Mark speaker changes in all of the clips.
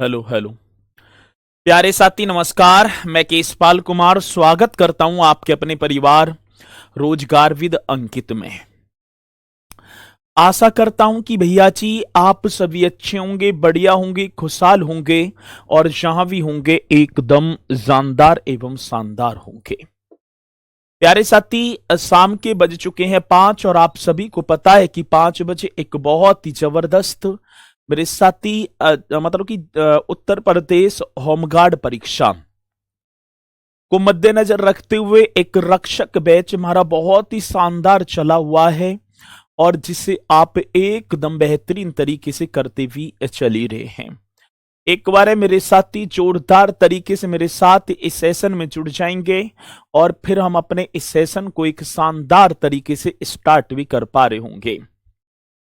Speaker 1: Hello hello. प्यारे साथी नमस्कार। मैं केशपाल कुमार स्वागत करता हूं आपके अपने परिवार रोजगार विद अंकित में। आशा करता हूं कि भैया जी आप सभी अच्छे होंगे, बढ़िया होंगे, खुशहाल होंगे और जहां भी होंगे एकदम जानदार एवं शानदार होंगे। प्यारे साथी शाम के बज चुके हैं 5 और आप सभी को पता है कि 5 बजे एक बहुत ही जबरदस्त मेरे साथी मतलब कि उत्तर प्रदेश होमगार्ड परीक्षा को मद्देनजर रखते हुए एक रक्षक बैच हमारा बहुत ही शानदार चला हुआ है और जिसे आप एकदम बेहतरीन तरीके से करते भी चल ही रहे हैं। एक बार है मेरे साथी जोरदार तरीके से मेरे साथ इस सेशन में जुड़ जाएंगे और फिर हम अपने इस सेशन को एक शानदार तरीके से स्टार्ट भी कर पा रहे होंगे।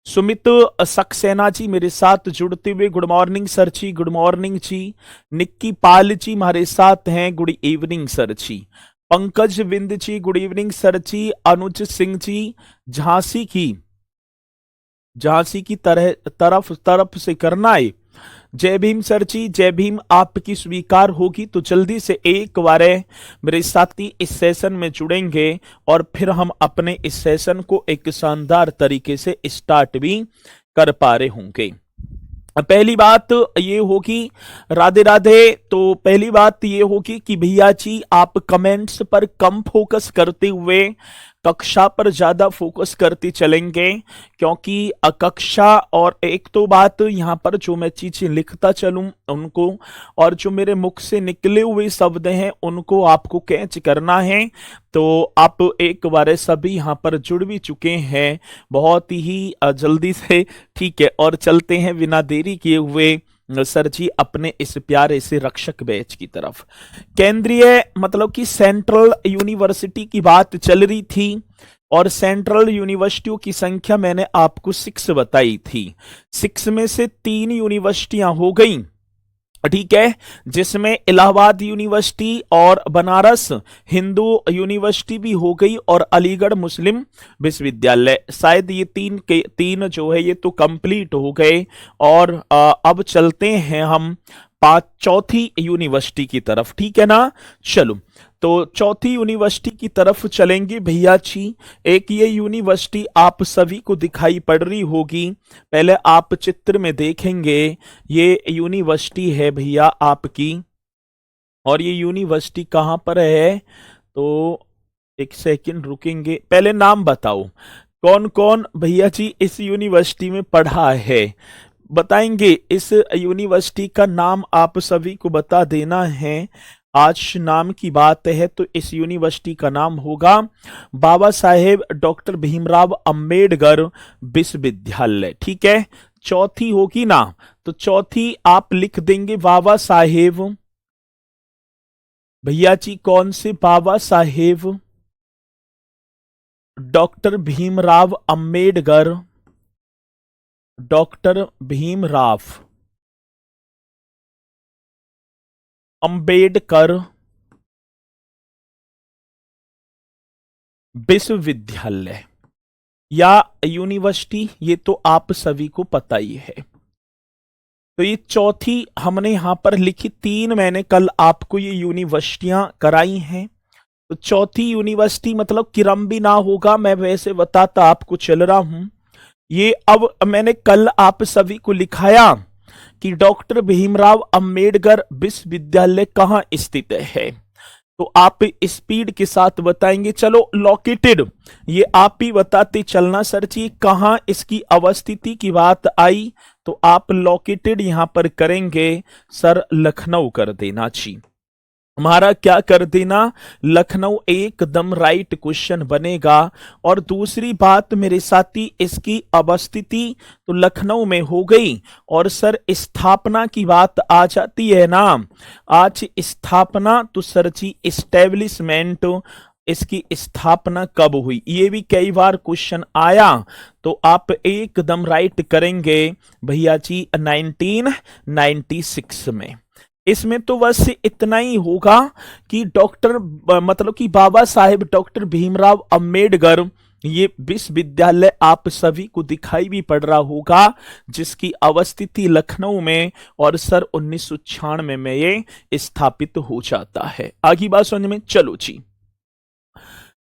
Speaker 1: सुमित सक्सेना जी मेरे साथ जुड़ते हुए गुड मॉर्निंग सर जी, गुड मॉर्निंग जी। निक्की पाल जी हमारे साथ हैं, गुड इवनिंग सर जी। पंकज विंद जी गुड इवनिंग सर जी। अनुज सिंह जी झांसी की तरफ से करना है। जय भीम सर जी, जय भीम। आपकी स्वीकार होगी तो जल्दी से एक बार मेरे साथी इस सेशन में जुड़ेंगे और फिर हम अपने इस सेशन को एक शानदार तरीके से स्टार्ट भी कर पा रहे होंगे। पहली बात ये होगी, राधे राधे। तो पहली बात ये होगी कि भैया जी आप कमेंट्स पर कम फोकस करते हुए कक्षा पर ज्यादा फोकस करते चलेंगे, क्योंकि कक्षा और एक तो बात यहाँ पर जो मैं चीजें लिखता चलूं उनको और जो मेरे मुख से निकले हुए शब्द हैं उनको आपको कैच करना है। तो आप एक बार सभी यहाँ पर जुड़ भी चुके हैं बहुत ही जल्दी से। ठीक है, और चलते हैं बिना देरी किए हुए सर जी अपने इस प्यारे से रक्षक बैच की तरफ। केंद्रीय मतलब कि सेंट्रल यूनिवर्सिटी की बात चल रही थी और सेंट्रल यूनिवर्सिटियों की संख्या मैंने आपको 6 बताई थी। 6 में से 3 यूनिवर्सिटियां हो गई, ठीक है, जिसमें इलाहाबाद यूनिवर्सिटी और बनारस हिंदू यूनिवर्सिटी भी हो गई और अलीगढ़ मुस्लिम विश्वविद्यालय। शायद ये तीन जो है ये तो कंप्लीट हो गए और अब चलते हैं हम चौथी यूनिवर्सिटी की तरफ, ठीक है ना। चलो, तो चौथी यूनिवर्सिटी की तरफ चलेंगे भैया जी। एक ये यूनिवर्सिटी आप सभी को दिखाई पड़ रही होगी, पहले आप चित्र में देखेंगे। ये यूनिवर्सिटी है भैया आपकी, और ये यूनिवर्सिटी कहाँ पर है, तो एक सेकंड रुकेंगे। पहले नाम बताओ कौन कौन भैया जी इस यूनिवर्सिटी में पढ़ा है, बताएंगे। इस यूनिवर्सिटी का नाम आप सभी को बता देना है। आज नाम की बात है तो इस यूनिवर्सिटी का नाम होगा बाबा साहेब डॉक्टर भीमराव अंबेडकर विश्वविद्यालय, ठीक है। चौथी होगी ना, तो चौथी आप लिख देंगे बाबा साहेब। भैया जी कौन से बाबा साहेब डॉक्टर भीमराव अंबेडकर, डॉक्टर भीमराव अंबेडकर विश्वविद्यालय या यूनिवर्सिटी, ये तो आप सभी को पता ही है। तो ये चौथी हमने यहां पर लिखी, 3 मैंने कल आपको ये यूनिवर्सिटियां कराई हैं। तो चौथी यूनिवर्सिटी मतलब किरम्बी ना होगा, मैं वैसे बताता आपको चल रहा हूं। ये अब मैंने कल आप सभी को लिखाया कि डॉक्टर भीमराव अंबेडकर विश्वविद्यालय कहाँ स्थित है, तो आप स्पीड के साथ बताएंगे। चलो लोकेटेड ये आप ही बताते चलना सर जी, कहाँ इसकी अवस्थिति की बात आई तो आप लोकेटेड यहां पर करेंगे सर, लखनऊ कर देना जी। हमारा क्या कर देना, लखनऊ एकदम राइट क्वेश्चन बनेगा। और दूसरी बात मेरे साथी, इसकी अवस्थिति तो लखनऊ में हो गई और सर स्थापना की बात आ जाती है ना। आज स्थापना तो सर जी इस्टेब्लिशमेंट, इसकी स्थापना कब हुई, ये भी कई बार क्वेश्चन आया, तो आप एकदम राइट करेंगे भैया जी 1996 में। इसमें तो बस इतना ही होगा कि डॉक्टर मतलब कि बाबा साहेब डॉक्टर भीमराव अंबेडकर ये विश्वविद्यालय आप सभी को दिखाई भी पड़ रहा होगा, जिसकी अवस्थिति लखनऊ में और सर 1996 में ये स्थापित हो जाता है। आगे बात समझ में, चलो जी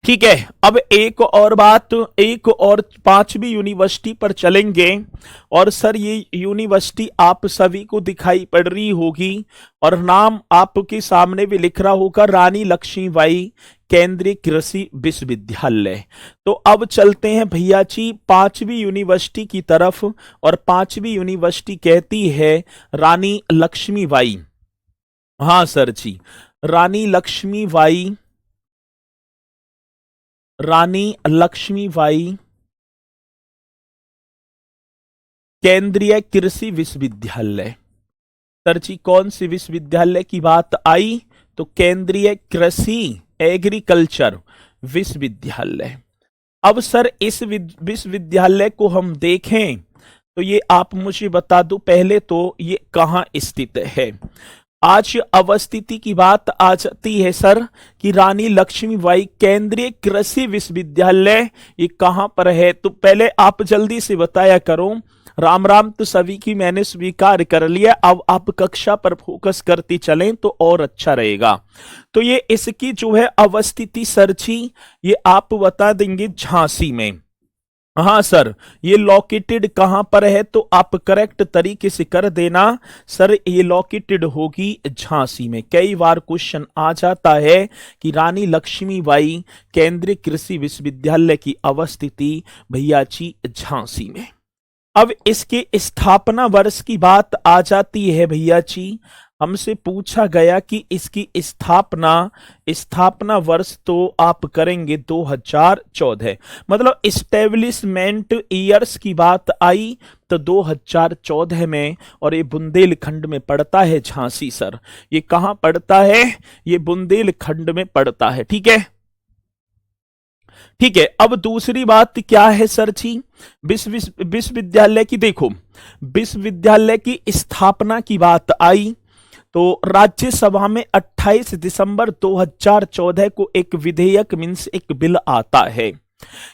Speaker 1: ठीक है। अब एक और बात, एक और पांचवी यूनिवर्सिटी पर चलेंगे। और सर ये यूनिवर्सिटी आप सभी को दिखाई पड़ रही होगी और नाम आपके सामने भी लिख रहा होगा, रानी लक्ष्मीबाई केंद्रीय कृषि विश्वविद्यालय। तो अब चलते हैं भैया जी पांचवी यूनिवर्सिटी की तरफ। और पांचवी यूनिवर्सिटी कहती है रानी लक्ष्मीबाई, हाँ सर जी, रानी लक्ष्मीबाई, रानी लक्ष्मीबाई केंद्रीय कृषि विश्वविद्यालय। सर जी कौन सी विश्वविद्यालय की बात आई? तो केंद्रीय कृषि एग्रीकल्चर विश्वविद्यालय। अब सर इस विश्वविद्यालय को हम देखें तो ये आप मुझे बता दो पहले तो ये कहाँ स्थित है। आज अवस्थिति की बात आ जाती है सर कि रानी लक्ष्मीबाई केंद्रीय कृषि विश्वविद्यालय ये कहां पर है। तो पहले आप जल्दी से बताया करो। राम राम तो सभी की मैंने स्वीकार कर लिया, अब आप कक्षा पर फोकस करती चलें तो और अच्छा रहेगा। तो ये इसकी जो है अवस्थिति सर जी ये आप बता देंगे झांसी में। हाँ सर, ये लोकेटेड कहां पर है? तो आप करेक्ट तरीके से कर देना सर, ये लोकेटेड होगी झांसी में। कई बार क्वेश्चन आ जाता है कि रानी लक्ष्मीबाई केंद्रीय कृषि विश्वविद्यालय की अवस्थिति भैया जी झांसी में। अब इसके स्थापना वर्ष की बात आ जाती है भैया जी, हमसे पूछा गया कि इसकी स्थापना वर्ष तो आप करेंगे 2014, मतलब इस्टेब्लिशमेंट ईयर्स की बात आई तो 2014 में। और ये बुंदेलखंड में पड़ता है झांसी सर। ये कहां पड़ता है? ये बुंदेलखंड में पड़ता है। ठीक है, ठीक है। अब दूसरी बात क्या है सर जी, विश्वविद्यालय की देखो, विश्वविद्यालय की स्थापना की बात आई तो राज्यसभा में 28 दिसंबर 2014 को एक विधेयक मीन्स एक बिल आता है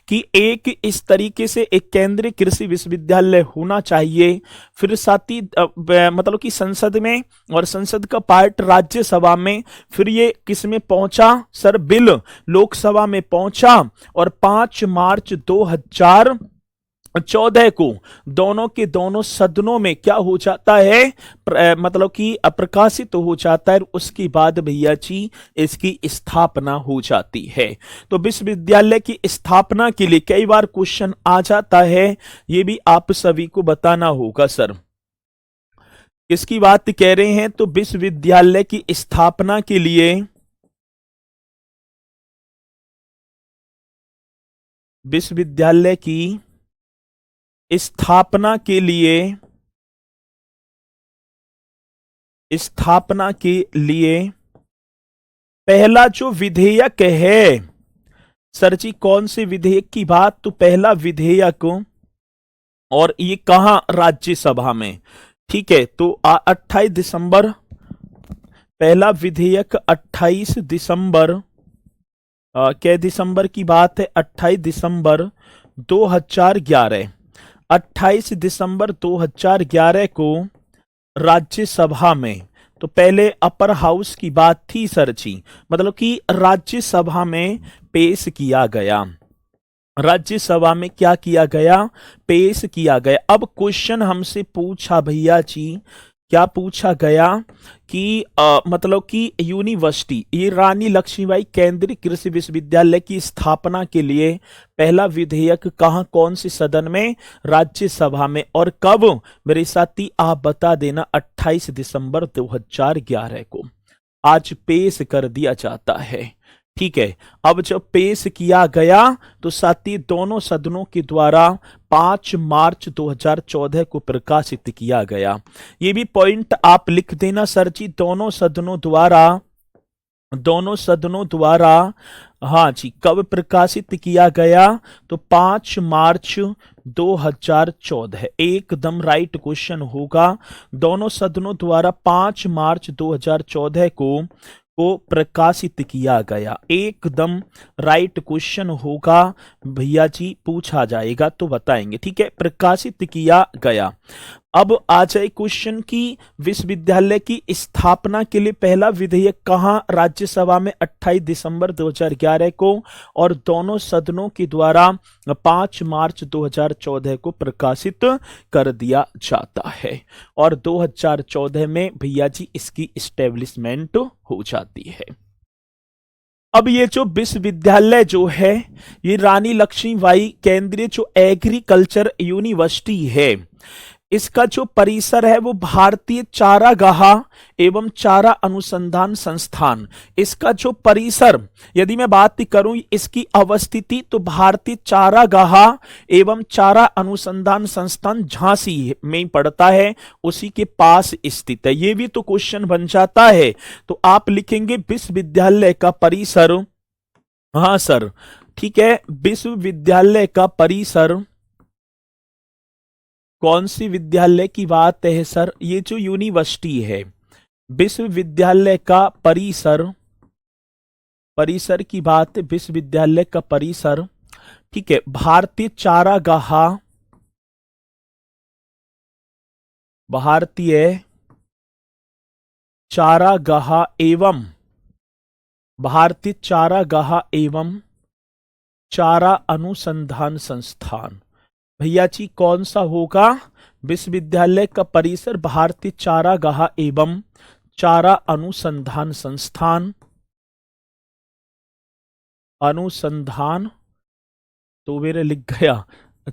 Speaker 1: कि एक इस तरीके से एक केंद्रीय कृषि विश्वविद्यालय होना चाहिए। फिर साथ ही मतलब कि संसद में, और संसद का पार्ट राज्यसभा में, फिर ये किस में पहुंचा सर? बिल लोकसभा में पहुंचा और 5 मार्च 2014 को दोनों के दोनों सदनों में क्या हो जाता है? मतलब कि प्रकाशित हो जाता है। उसके बाद भैया जी इसकी स्थापना हो जाती है। तो विश्वविद्यालय की स्थापना के लिए कई बार क्वेश्चन आ जाता है, ये भी आप सभी को बताना होगा सर। किसकी बात कह रहे हैं? तो विश्वविद्यालय की स्थापना के लिए, विश्वविद्यालय की स्थापना के लिए, पहला जो विधेयक है सर जी, कौन से विधेयक की बात? तो पहला विधेयक, और ये कहां? राज्यसभा में। ठीक है, तो 28 दिसंबर, पहला विधेयक 28 दिसंबर, क्या दिसंबर की बात है? 28 दिसंबर 2011, 28 दिसंबर 2011 को राज्यसभा में। तो पहले अपर हाउस की बात थी सर जी, मतलब कि राज्यसभा में पेश किया गया। राज्यसभा में क्या किया गया? पेश किया गया। अब क्वेश्चन हमसे पूछा भैया जी, क्या पूछा गया कि मतलब कि यूनिवर्सिटी, ये रानी लक्ष्मीबाई केंद्रीय कृषि विश्वविद्यालय की स्थापना के लिए पहला विधेयक कहां, कौन से सदन में? राज्यसभा में। और कब? मेरे साथी आप बता देना, 28 दिसंबर 2011 को आज पेश कर दिया जाता है। ठीक है, अब जब पेश किया गया तो साथी दोनों सदनों के द्वारा 5 मार्च 2014 को प्रकाशित किया गया। ये भी पॉइंट आप लिख देना सर जी, दोनों सदनों द्वारा, हाँ जी, कब प्रकाशित किया गया? तो 5 मार्च 2014, एकदम राइट क्वेश्चन होगा। दोनों सदनों द्वारा 5 मार्च 2014 को को प्रकाशित किया गया। एकदम राइट क्वेश्चन होगा भैया जी, पूछा जाएगा तो बताएंगे। ठीक है, प्रकाशित किया गया। अब आ जाए क्वेश्चन की विश्वविद्यालय की स्थापना के लिए पहला विधेयक कहां राज्यसभा में 28 दिसंबर 2011 को और दोनों सदनों के द्वारा 5 मार्च 2014 को प्रकाशित कर दिया जाता है और 2014 में भैया जी इसकी इस्टेब्लिशमेंट हो जाती है। अब ये जो विश्वविद्यालय जो है, ये रानी लक्ष्मीबाई केंद्रीय जो एग्रीकल्चर यूनिवर्सिटी है, इसका जो परिसर है वो भारतीय चारागाह एवं चारा अनुसंधान संस्थान, इसका जो परिसर यदि मैं बात करूं इसकी अवस्थिति, तो भारतीय चारागाह एवं चारा अनुसंधान संस्थान झांसी में पड़ता है, उसी के पास स्थित है। ये भी तो क्वेश्चन बन जाता है। तो आप लिखेंगे विश्वविद्यालय का परिसर, हाँ सर ठीक है, विश्वविद्यालय का परिसर कौन सी विद्यालय की बात है सर? ये जो यूनिवर्सिटी है, विश्वविद्यालय का परिसर, परिसर की बात है, विश्वविद्यालय का परिसर, ठीक है, भारतीय चारागाह, भारतीय चारागाह एवं भारतीय चारागाह एवं चारा अनुसंधान संस्थान। भैया जी कौन सा होगा? विश्वविद्यालय का परिसर भारतीय चारागाह एवं चारा अनुसंधान संस्थान, अनुसंधान तो मेरे लिख गया,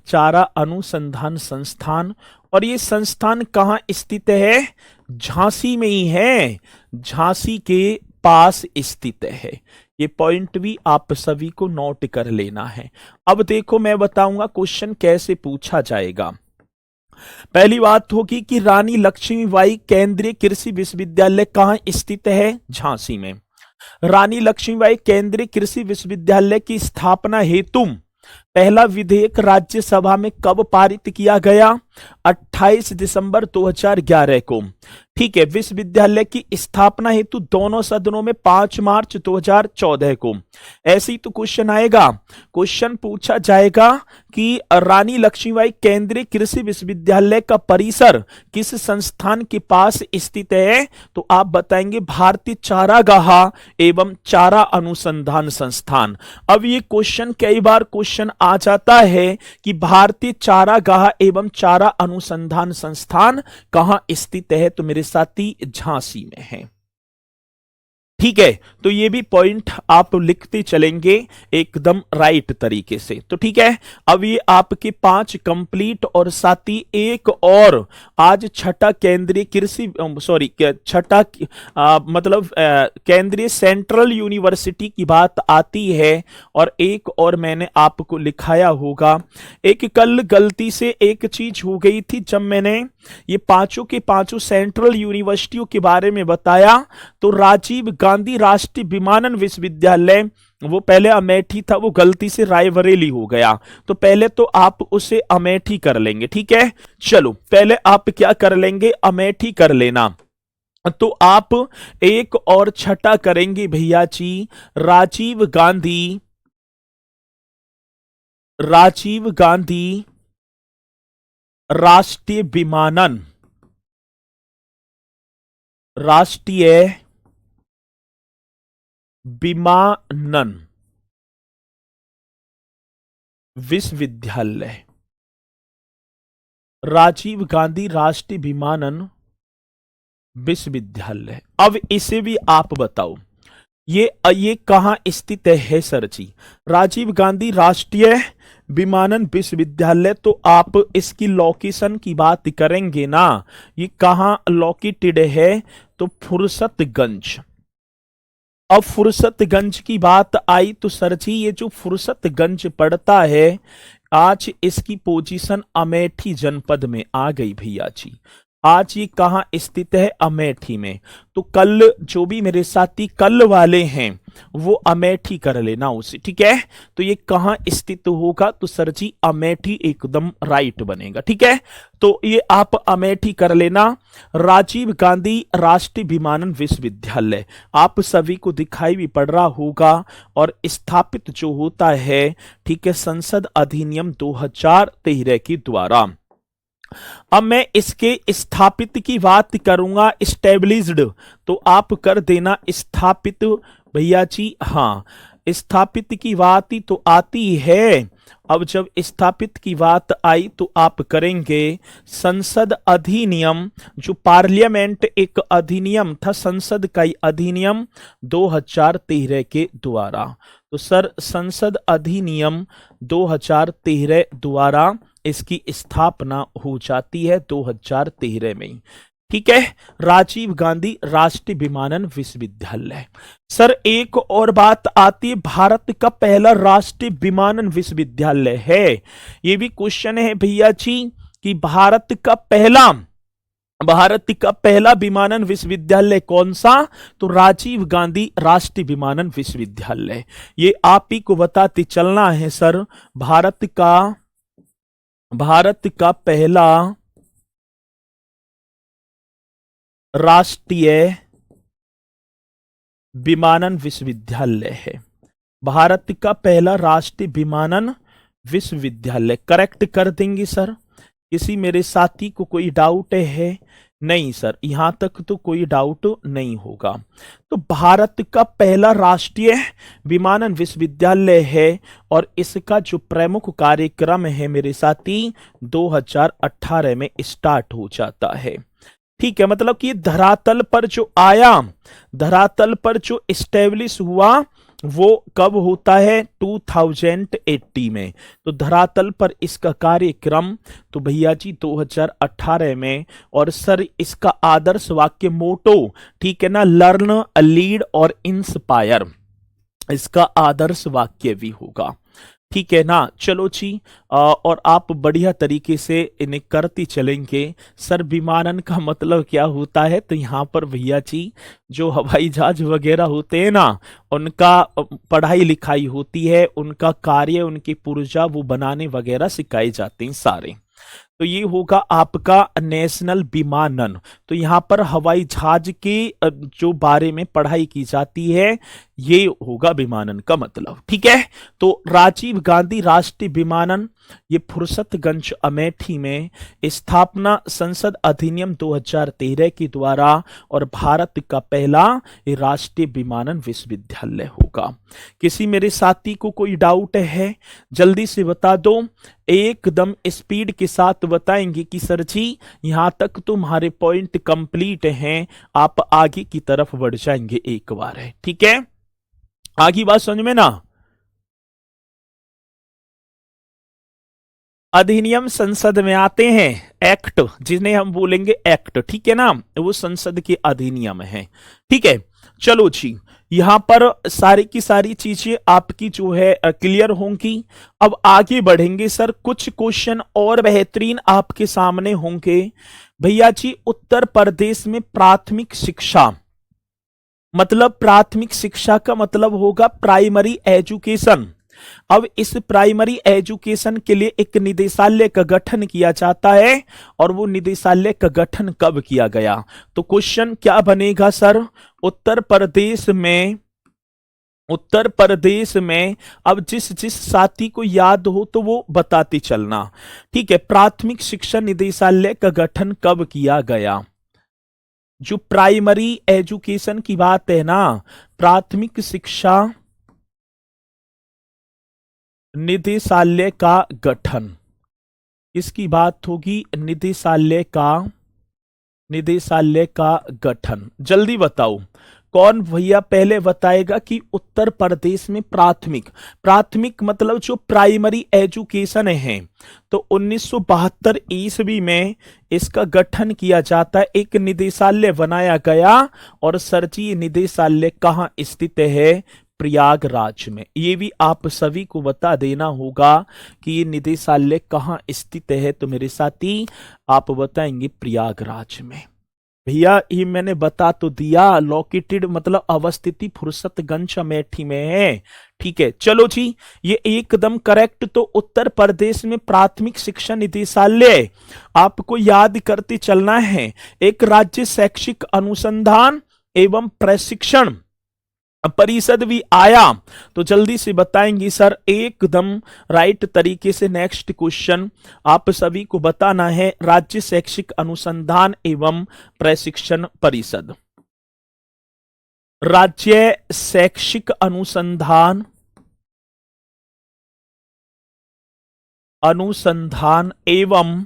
Speaker 1: चारा अनुसंधान संस्थान। और ये संस्थान कहां स्थित है? झांसी में ही है, झांसी के पास स्थित है। ये पॉइंट भी आप सभी को नोट कर लेना है। अब देखो मैं बताऊंगा क्वेश्चन कैसे पूछा जाएगा। पहली बात होगी कि रानी लक्ष्मीबाई केंद्रीय कृषि विश्वविद्यालय कहां स्थित है? झांसी में। रानी लक्ष्मीबाई केंद्रीय कृषि विश्वविद्यालय की स्थापना हेतु पहला विधेयक राज्यसभा में कब पारित किया गया? 28 दिसंबर 2011 को। ठीक है, विश्वविद्यालय की स्थापना हेतु दोनों सदनों में 5 मार्च 2014 को। ऐसे ही तो क्वेश्चन आएगा, क्वेश्चन पूछा जाएगा कि रानी लक्ष्मीबाई केंद्रीय कृषि विश्वविद्यालय का परिसर किस संस्थान के पास स्थित है? तो आप बताएंगे भारतीय चारागाह एवं चारा अनुसंधान संस्थान। अब ये क्वेश्चन कई बार क्वेश्चन आ जाता है कि भारतीय चारागाह एवं चारा अनुसंधान संस्थान कहां स्थित है? तो मेरे साथी झांसी में है। ठीक है, तो ये भी पॉइंट आप लिखते चलेंगे एकदम राइट तरीके से। तो ठीक है, अब ये आपके 5 कंप्लीट और साथी एक और आज छठा केंद्रीय कृषि छठा मतलब केंद्रीय सेंट्रल यूनिवर्सिटी की बात आती है। और एक और मैंने आपको लिखाया होगा, एक कल गलती से एक चीज हो गई थी, जब मैंने ये पांचों के पांचों सेंट्रल यूनिवर्सिटियों के बारे में बताया तो राजीव गांधी राष्ट्रीय विमानन विश्वविद्यालय वो पहले अमेठी था, वो गलती से रायबरेली हो गया। तो पहले तो आप उसे अमेठी कर लेंगे। ठीक है, चलो पहले आप क्या कर लेंगे? अमेठी कर लेना। तो आप एक और छठा करेंगे भैया जी, राजीव गांधी राष्ट्रीय विमानन विश्वविद्यालय, राजीव गांधी राष्ट्रीय विमानन विश्वविद्यालय। अब इसे भी आप बताओ ये कहां स्थित है सर जी? राजीव गांधी राष्ट्रीय विमानन विश्वविद्यालय, तो आप इसकी लोकेशन की बात करेंगे ना, ये कहां लोकेटेड है? तो फुर्सतगंज। अब फुर्सतगंज की बात आई तो सर जी ये जो फुर्सतगंज पड़ता है, आज इसकी पोजीशन अमेठी जनपद में आ गई भैया जी। आज ये कहाँ स्थित है? अमेठी में। तो कल जो भी मेरे साथी कल वाले हैं वो अमेठी कर लेना उसे, ठीक है। तो ये कहाँ स्थित होगा? तो सर जी अमेठी एकदम राइट बनेगा, ठीक है। तो ये आप अमेठी कर लेना। राजीव गांधी राष्ट्रीय विमानन विश्वविद्यालय आप सभी को दिखाई भी पड़ रहा होगा और स्थापित जो होता है, ठीक है, संसद अधिनियम 2013 के द्वारा। अब मैं इसके स्थापित की बात करूंगा, स्टेब्लिश्ड, तो आप कर देना स्थापित भैया जी। हाँ, स्थापित की बात ही तो आती है। अब जब स्थापित की बात आई तो आप करेंगे संसद अधिनियम, जो पार्लियामेंट एक अधिनियम था, संसद का ही अधिनियम 2013 के द्वारा। तो सर संसद अधिनियम 2013 द्वारा इसकी स्थापना हो जाती है 2013 में ही, ठीक है। राजीव गांधी राष्ट्रीय विमानन विश्वविद्यालय। सर एक और बात आती है, भारत का पहला राष्ट्रीय विमानन विश्वविद्यालय है। ये भी क्वेश्चन है भैया जी कि भारत का पहला विमानन विश्वविद्यालय कौन सा? तो राजीव गांधी राष्ट्रीय विमानन विश्वविद्यालय। ये आप ही को बताते चलना है सर। भारत का पहला राष्ट्रीय विमानन विश्वविद्यालय है। भारत का पहला राष्ट्रीय विमानन विश्वविद्यालय करेक्ट कर देंगे सर। किसी मेरे साथी को कोई डाउट है? नहीं सर, यहां तक तो कोई डाउट नहीं होगा। तो भारत का पहला राष्ट्रीय विमानन विश्वविद्यालय है और इसका जो प्रमुख कार्यक्रम है मेरे साथी 2018 में स्टार्ट हो जाता है, ठीक है। मतलब कि धरातल पर जो आया, धरातल पर जो एस्टेब्लिश हुआ वो कब होता है? 2080 में। तो धरातल पर इसका कार्यक्रम तो भैया जी 2018 में। और सर इसका आदर्श वाक्य मोटो, ठीक है ना, लर्न, लीड और इंस्पायर, इसका आदर्श वाक्य भी होगा, ठीक है ना। चलो जी, और आप बढ़िया तरीके से इन्हें करते चलेंगे। सर विमानन का मतलब क्या होता है? तो यहाँ पर भैया जी जो हवाई जहाज वगैरह होते हैं ना, उनका पढ़ाई लिखाई होती है, उनका कार्य, उनकी पुर्जा वो बनाने वगैरह सिखाए जाते हैं सारे। तो ये होगा आपका नेशनल विमानन। तो यहाँ पर हवाई जहाज के जो बारे में पढ़ाई की जाती है, ये होगा विमानन का मतलब, ठीक है। तो राजीव गांधी राष्ट्रीय विमानन, ये फुर्सतगंज अमेठी में, स्थापना संसद अधिनियम 2013 के द्वारा और भारत का पहला राष्ट्रीय विमानन विश्वविद्यालय होगा। किसी मेरे साथी को कोई डाउट है? जल्दी से बता दो, एकदम स्पीड के साथ बताएंगे कि सर जी यहां तक तुम्हारे पॉइंट कंप्लीट हैं, आप आगे की तरफ बढ़ जाएंगे एक बार है, ठीक है। आगे बात समझ में ना? अधिनियम संसद में आते हैं, एक्ट जिन्हें हम बोलेंगे एक्ट, ठीक है ना, वो संसद के अधिनियम है, ठीक है। चलो जी, यहां पर सारी की सारी चीजें आपकी जो है क्लियर होंगी। अब आगे बढ़ेंगे सर, कुछ क्वेश्चन और बेहतरीन आपके सामने होंगे भैया जी। उत्तर प्रदेश में प्राथमिक शिक्षा, मतलब प्राथमिक शिक्षा का मतलब होगा प्राइमरी एजुकेशन। अब इस प्राइमरी एजुकेशन के लिए एक निदेशालय का गठन किया जाता है और वो निदेशालय का गठन कब किया गया? तो क्वेश्चन क्या बनेगा सर? उत्तर प्रदेश में अब जिस साथी को याद हो तो वो बताते चलना, ठीक है। प्राथमिक शिक्षा निदेशालय का गठन कब किया गया? जो प्राइमरी एजुकेशन की बात है ना, प्राथमिक शिक्षा निदेशालय का गठन, इसकी बात होगी निदेशालय का गठन। जल्दी बताओ कौन भैया पहले बताएगा कि उत्तर प्रदेश में प्राथमिक मतलब जो प्राइमरी एजुकेशन है, तो 1972 ईस्वी में इसका गठन किया जाता है, एक निदेशालय बनाया गया। और सर जी निदेशालय कहाँ स्थित है? प्रयागराज में। ये भी आप सभी को बता देना होगा कि ये निदेशालय कहाँ स्थित है, तो मेरे साथी आप बताएंगे प्रयागराज में। भैया ये मैंने बता तो दिया, लोकेटेड मतलब अवस्थिति फुर्सतगंज अमेठी में है। ठीक है, चलो जी, ये एकदम करेक्ट। तो उत्तर प्रदेश में प्राथमिक शिक्षा निदेशालय आपको याद करते चलना है। एक राज्य शैक्षिक अनुसंधान एवं प्रशिक्षण परिषद भी आया, तो जल्दी से बताएंगे सर एकदम राइट तरीके से। नेक्स्ट क्वेश्चन आप सभी को बताना है, राज्य शैक्षिक अनुसंधान एवं प्रशिक्षण परिषद, राज्य शैक्षिक अनुसंधान एवं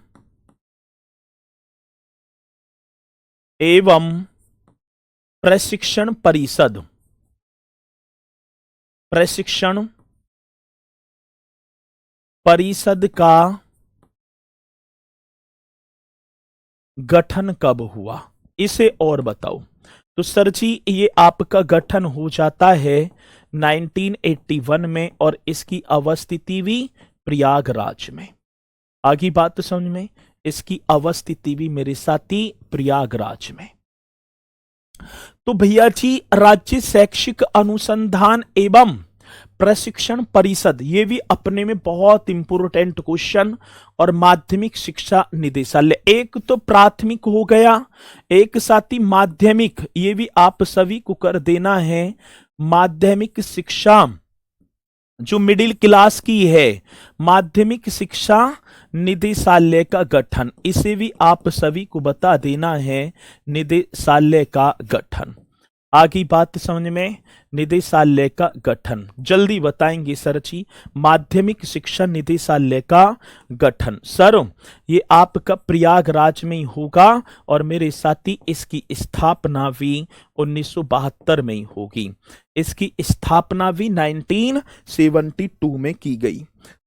Speaker 1: प्रशिक्षण परिषद, प्रशिक्षण परिषद का गठन कब हुआ, इसे और बताओ। तो सर जी ये आपका गठन हो जाता है 1981 में, और इसकी अवस्थिति भी प्रयागराज में। आगे बात तो समझ में, इसकी अवस्थिति भी मेरे साथी प्रयागराज में। तो भैया जी राज्य शैक्षिक अनुसंधान एवं प्रशिक्षण परिषद, ये भी अपने में बहुत इंपोर्टेंट क्वेश्चन। और माध्यमिक शिक्षा निदेशालय, एक तो प्राथमिक हो गया, एक साथी माध्यमिक, ये भी आप सभी को कर देना है। माध्यमिक शिक्षा जो मिडिल क्लास की है, माध्यमिक शिक्षा निदेशालय का गठन, इसे भी आप सभी को बता देना है, निदेशालय का गठन। आगे बात समझ में, निदेशालय का गठन जल्दी बताएंगे सर जी। माध्यमिक शिक्षा निदेशालय का गठन सर ये आपका प्रयागराज में ही होगा, और मेरे साथी इसकी स्थापना भी 1972 में ही होगी। इसकी स्थापना भी 1972 में की गई।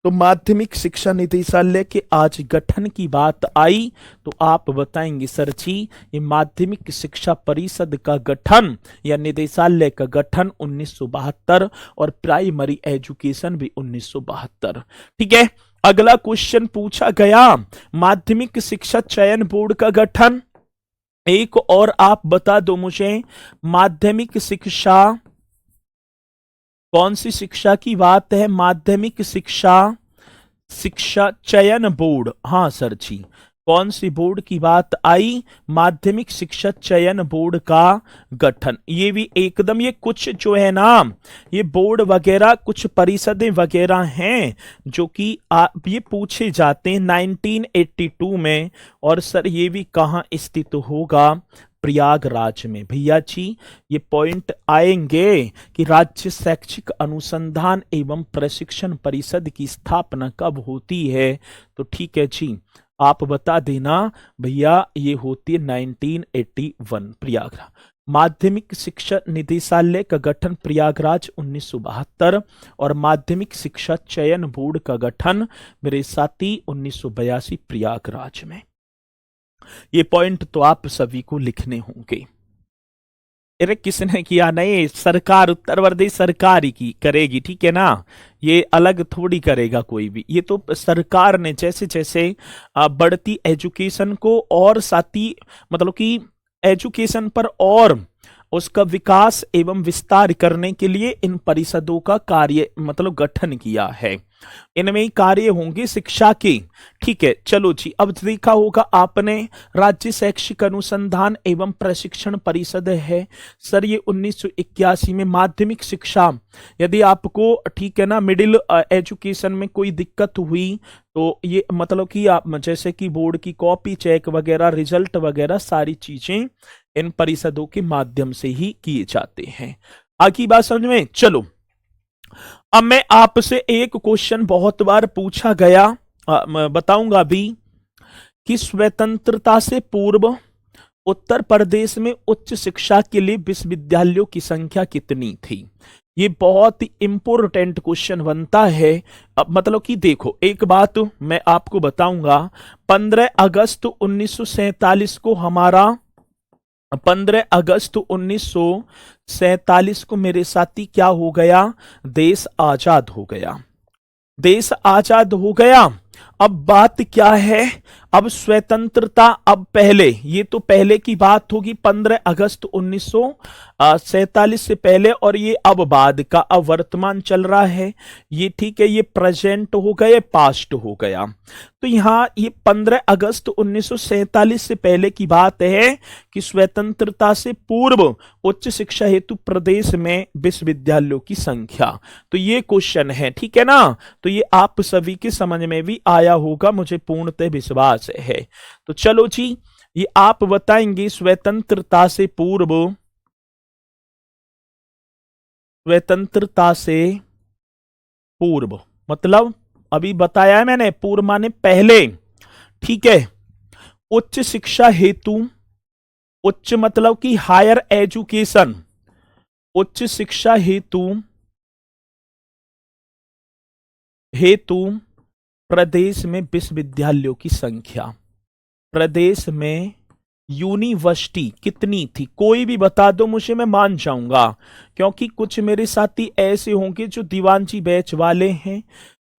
Speaker 1: तो माध्यमिक शिक्षा निदेशालय के आज गठन की बात आई, तो आप बताएंगे सर जी ये माध्यमिक शिक्षा परिषद का गठन या निदेशालय का गठन 1972, और प्राइमरी एजुकेशन भी 1972। ठीक है, अगला क्वेश्चन पूछा गया, माध्यमिक शिक्षा चयन बोर्ड का गठन। एक और आप बता दो मुझे, माध्यमिक शिक्षा कौन सी शिक्षा की बात है, माध्यमिक शिक्षा चयन बोर्ड। हाँ सर जी, कौन सी बोर्ड की बात आई, माध्यमिक शिक्षा चयन बोर्ड का गठन। ये भी एकदम, ये कुछ जो है ना, ये बोर्ड वगैरह कुछ परिषदें वगैरह हैं जो कि ये पूछे जाते हैं 1982 में, और सर ये भी कहाँ स्थित होगा, प्रयागराज में। भैया जी ये पॉइंट आएंगे कि राज्य शैक्षिक अनुसंधान एवं प्रशिक्षण परिषद की स्थापना कब होती है, तो ठीक है जी आप बता देना भैया, ये होती है 1981 प्रयागराज। माध्यमिक शिक्षा निदेशालय का गठन प्रयागराज 1972, और माध्यमिक शिक्षा चयन बोर्ड का गठन मेरे साथी 1982 प्रयागराज में। ये पॉइंट तो आप सभी को लिखने होंगे। अरे किसने किया, नहीं सरकार, उत्तर प्रदेश सरकार ही की करेगी, ठीक है ना, ये अलग थोड़ी करेगा कोई भी। ये तो सरकार ने जैसे जैसे बढ़ती एजुकेशन को और साथी मतलब कि एजुकेशन पर और उसका विकास एवं विस्तार करने के लिए इन परिषदों का कार्य मतलब गठन किया है। इनमें ही कार्य होंगे शिक्षा के। ठीक है, चलो जी, अब देखा होगा आपने राज्य शैक्षिक अनुसंधान एवं प्रशिक्षण परिषद है सर, ये 1981 में माध्यमिक शिक्षा, यदि आपको ठीक है ना मिडिल एजुकेशन में कोई दिक्कत हुई तो ये मतलब कि आप जैसे कि बोर्ड की कॉपी चेक वगैरह, रिजल्ट वगैरह सारी चीजें इन परिषदों के माध्यम से ही किए जाते हैं। आगे बात समझ में, चलो अब मैं आपसे एक क्वेश्चन बहुत बार पूछा गया, बताऊंगा भी कि स्वतंत्रता से पूर्व उत्तर प्रदेश में उच्च शिक्षा के लिए विश्वविद्यालयों की संख्या कितनी थी। ये बहुत ही इंपोर्टेंट क्वेश्चन बनता है। अब मतलब कि देखो एक बात मैं आपको बताऊंगा, 15 अगस्त 1947 को हमारा 15 अगस्त 1947 को मेरे साथी क्या हो गया? देश आजाद हो गया। देश आजाद हो गया। अब बात क्या है? अब स्वतंत्रता, अब पहले, ये तो पहले की बात होगी 15 अगस्त 1947 से पहले, और ये अब बाद का, अब वर्तमान चल रहा है ये, ठीक है। ये प्रेजेंट हो गया, पास्ट हो गया। तो यहां ये 15 अगस्त 1947 से पहले की बात है कि स्वतंत्रता से पूर्व उच्च शिक्षा हेतु प्रदेश में विश्वविद्यालयों की संख्या। तो ये क्वेश्चन है, ठीक है ना। तो ये आप सभी के समझ में भी आया होगा, मुझे पूर्णतः विश्वास है। तो चलो जी, ये आप बताएंगे स्वतंत्रता से पूर्व, स्वतंत्रता से पूर्व मतलब अभी बताया है मैंने, पूर्व माने पहले, ठीक है। उच्च शिक्षा हेतु, उच्च मतलब कि हायर एजुकेशन, उच्च शिक्षा हेतु प्रदेश में विश्वविद्यालयों की संख्या, प्रदेश में यूनिवर्सिटी कितनी थी? कोई भी बता दो मुझे, मैं मान जाऊंगा, क्योंकि कुछ मेरे साथी ऐसे होंगे जो दीवानजी बैच वाले हैं।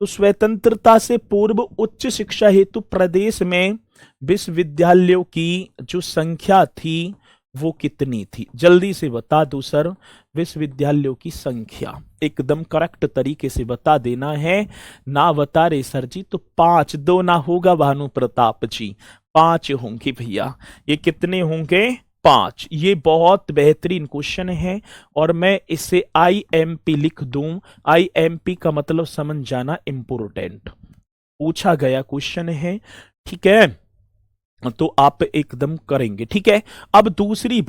Speaker 1: तो स्वतंत्रता से पूर्व उच्च शिक्षा हेतु प्रदेश में विश्वविद्यालयों की जो संख्या थी वो कितनी थी? जल्दी से बता दो सर, विश्वविद्यालयों की संख्या एकदम करेक्ट तरीके से बता देना है। ना बता रहे सर जी तो 5, 2 ना होगा भानु प्रताप जी, 5 होंगे भैया। ये कितने होंगे? 5। ये बहुत बेहतरीन क्वेश्चन है और मैं इसे IMP लिख दूं। IMP का मतलब समझ जाना, इंपोर्टेंट पूछा गया क्वेश्चन है, ठीक है। तो आप एकदम करेंगे, ठीक है। अब दूसरी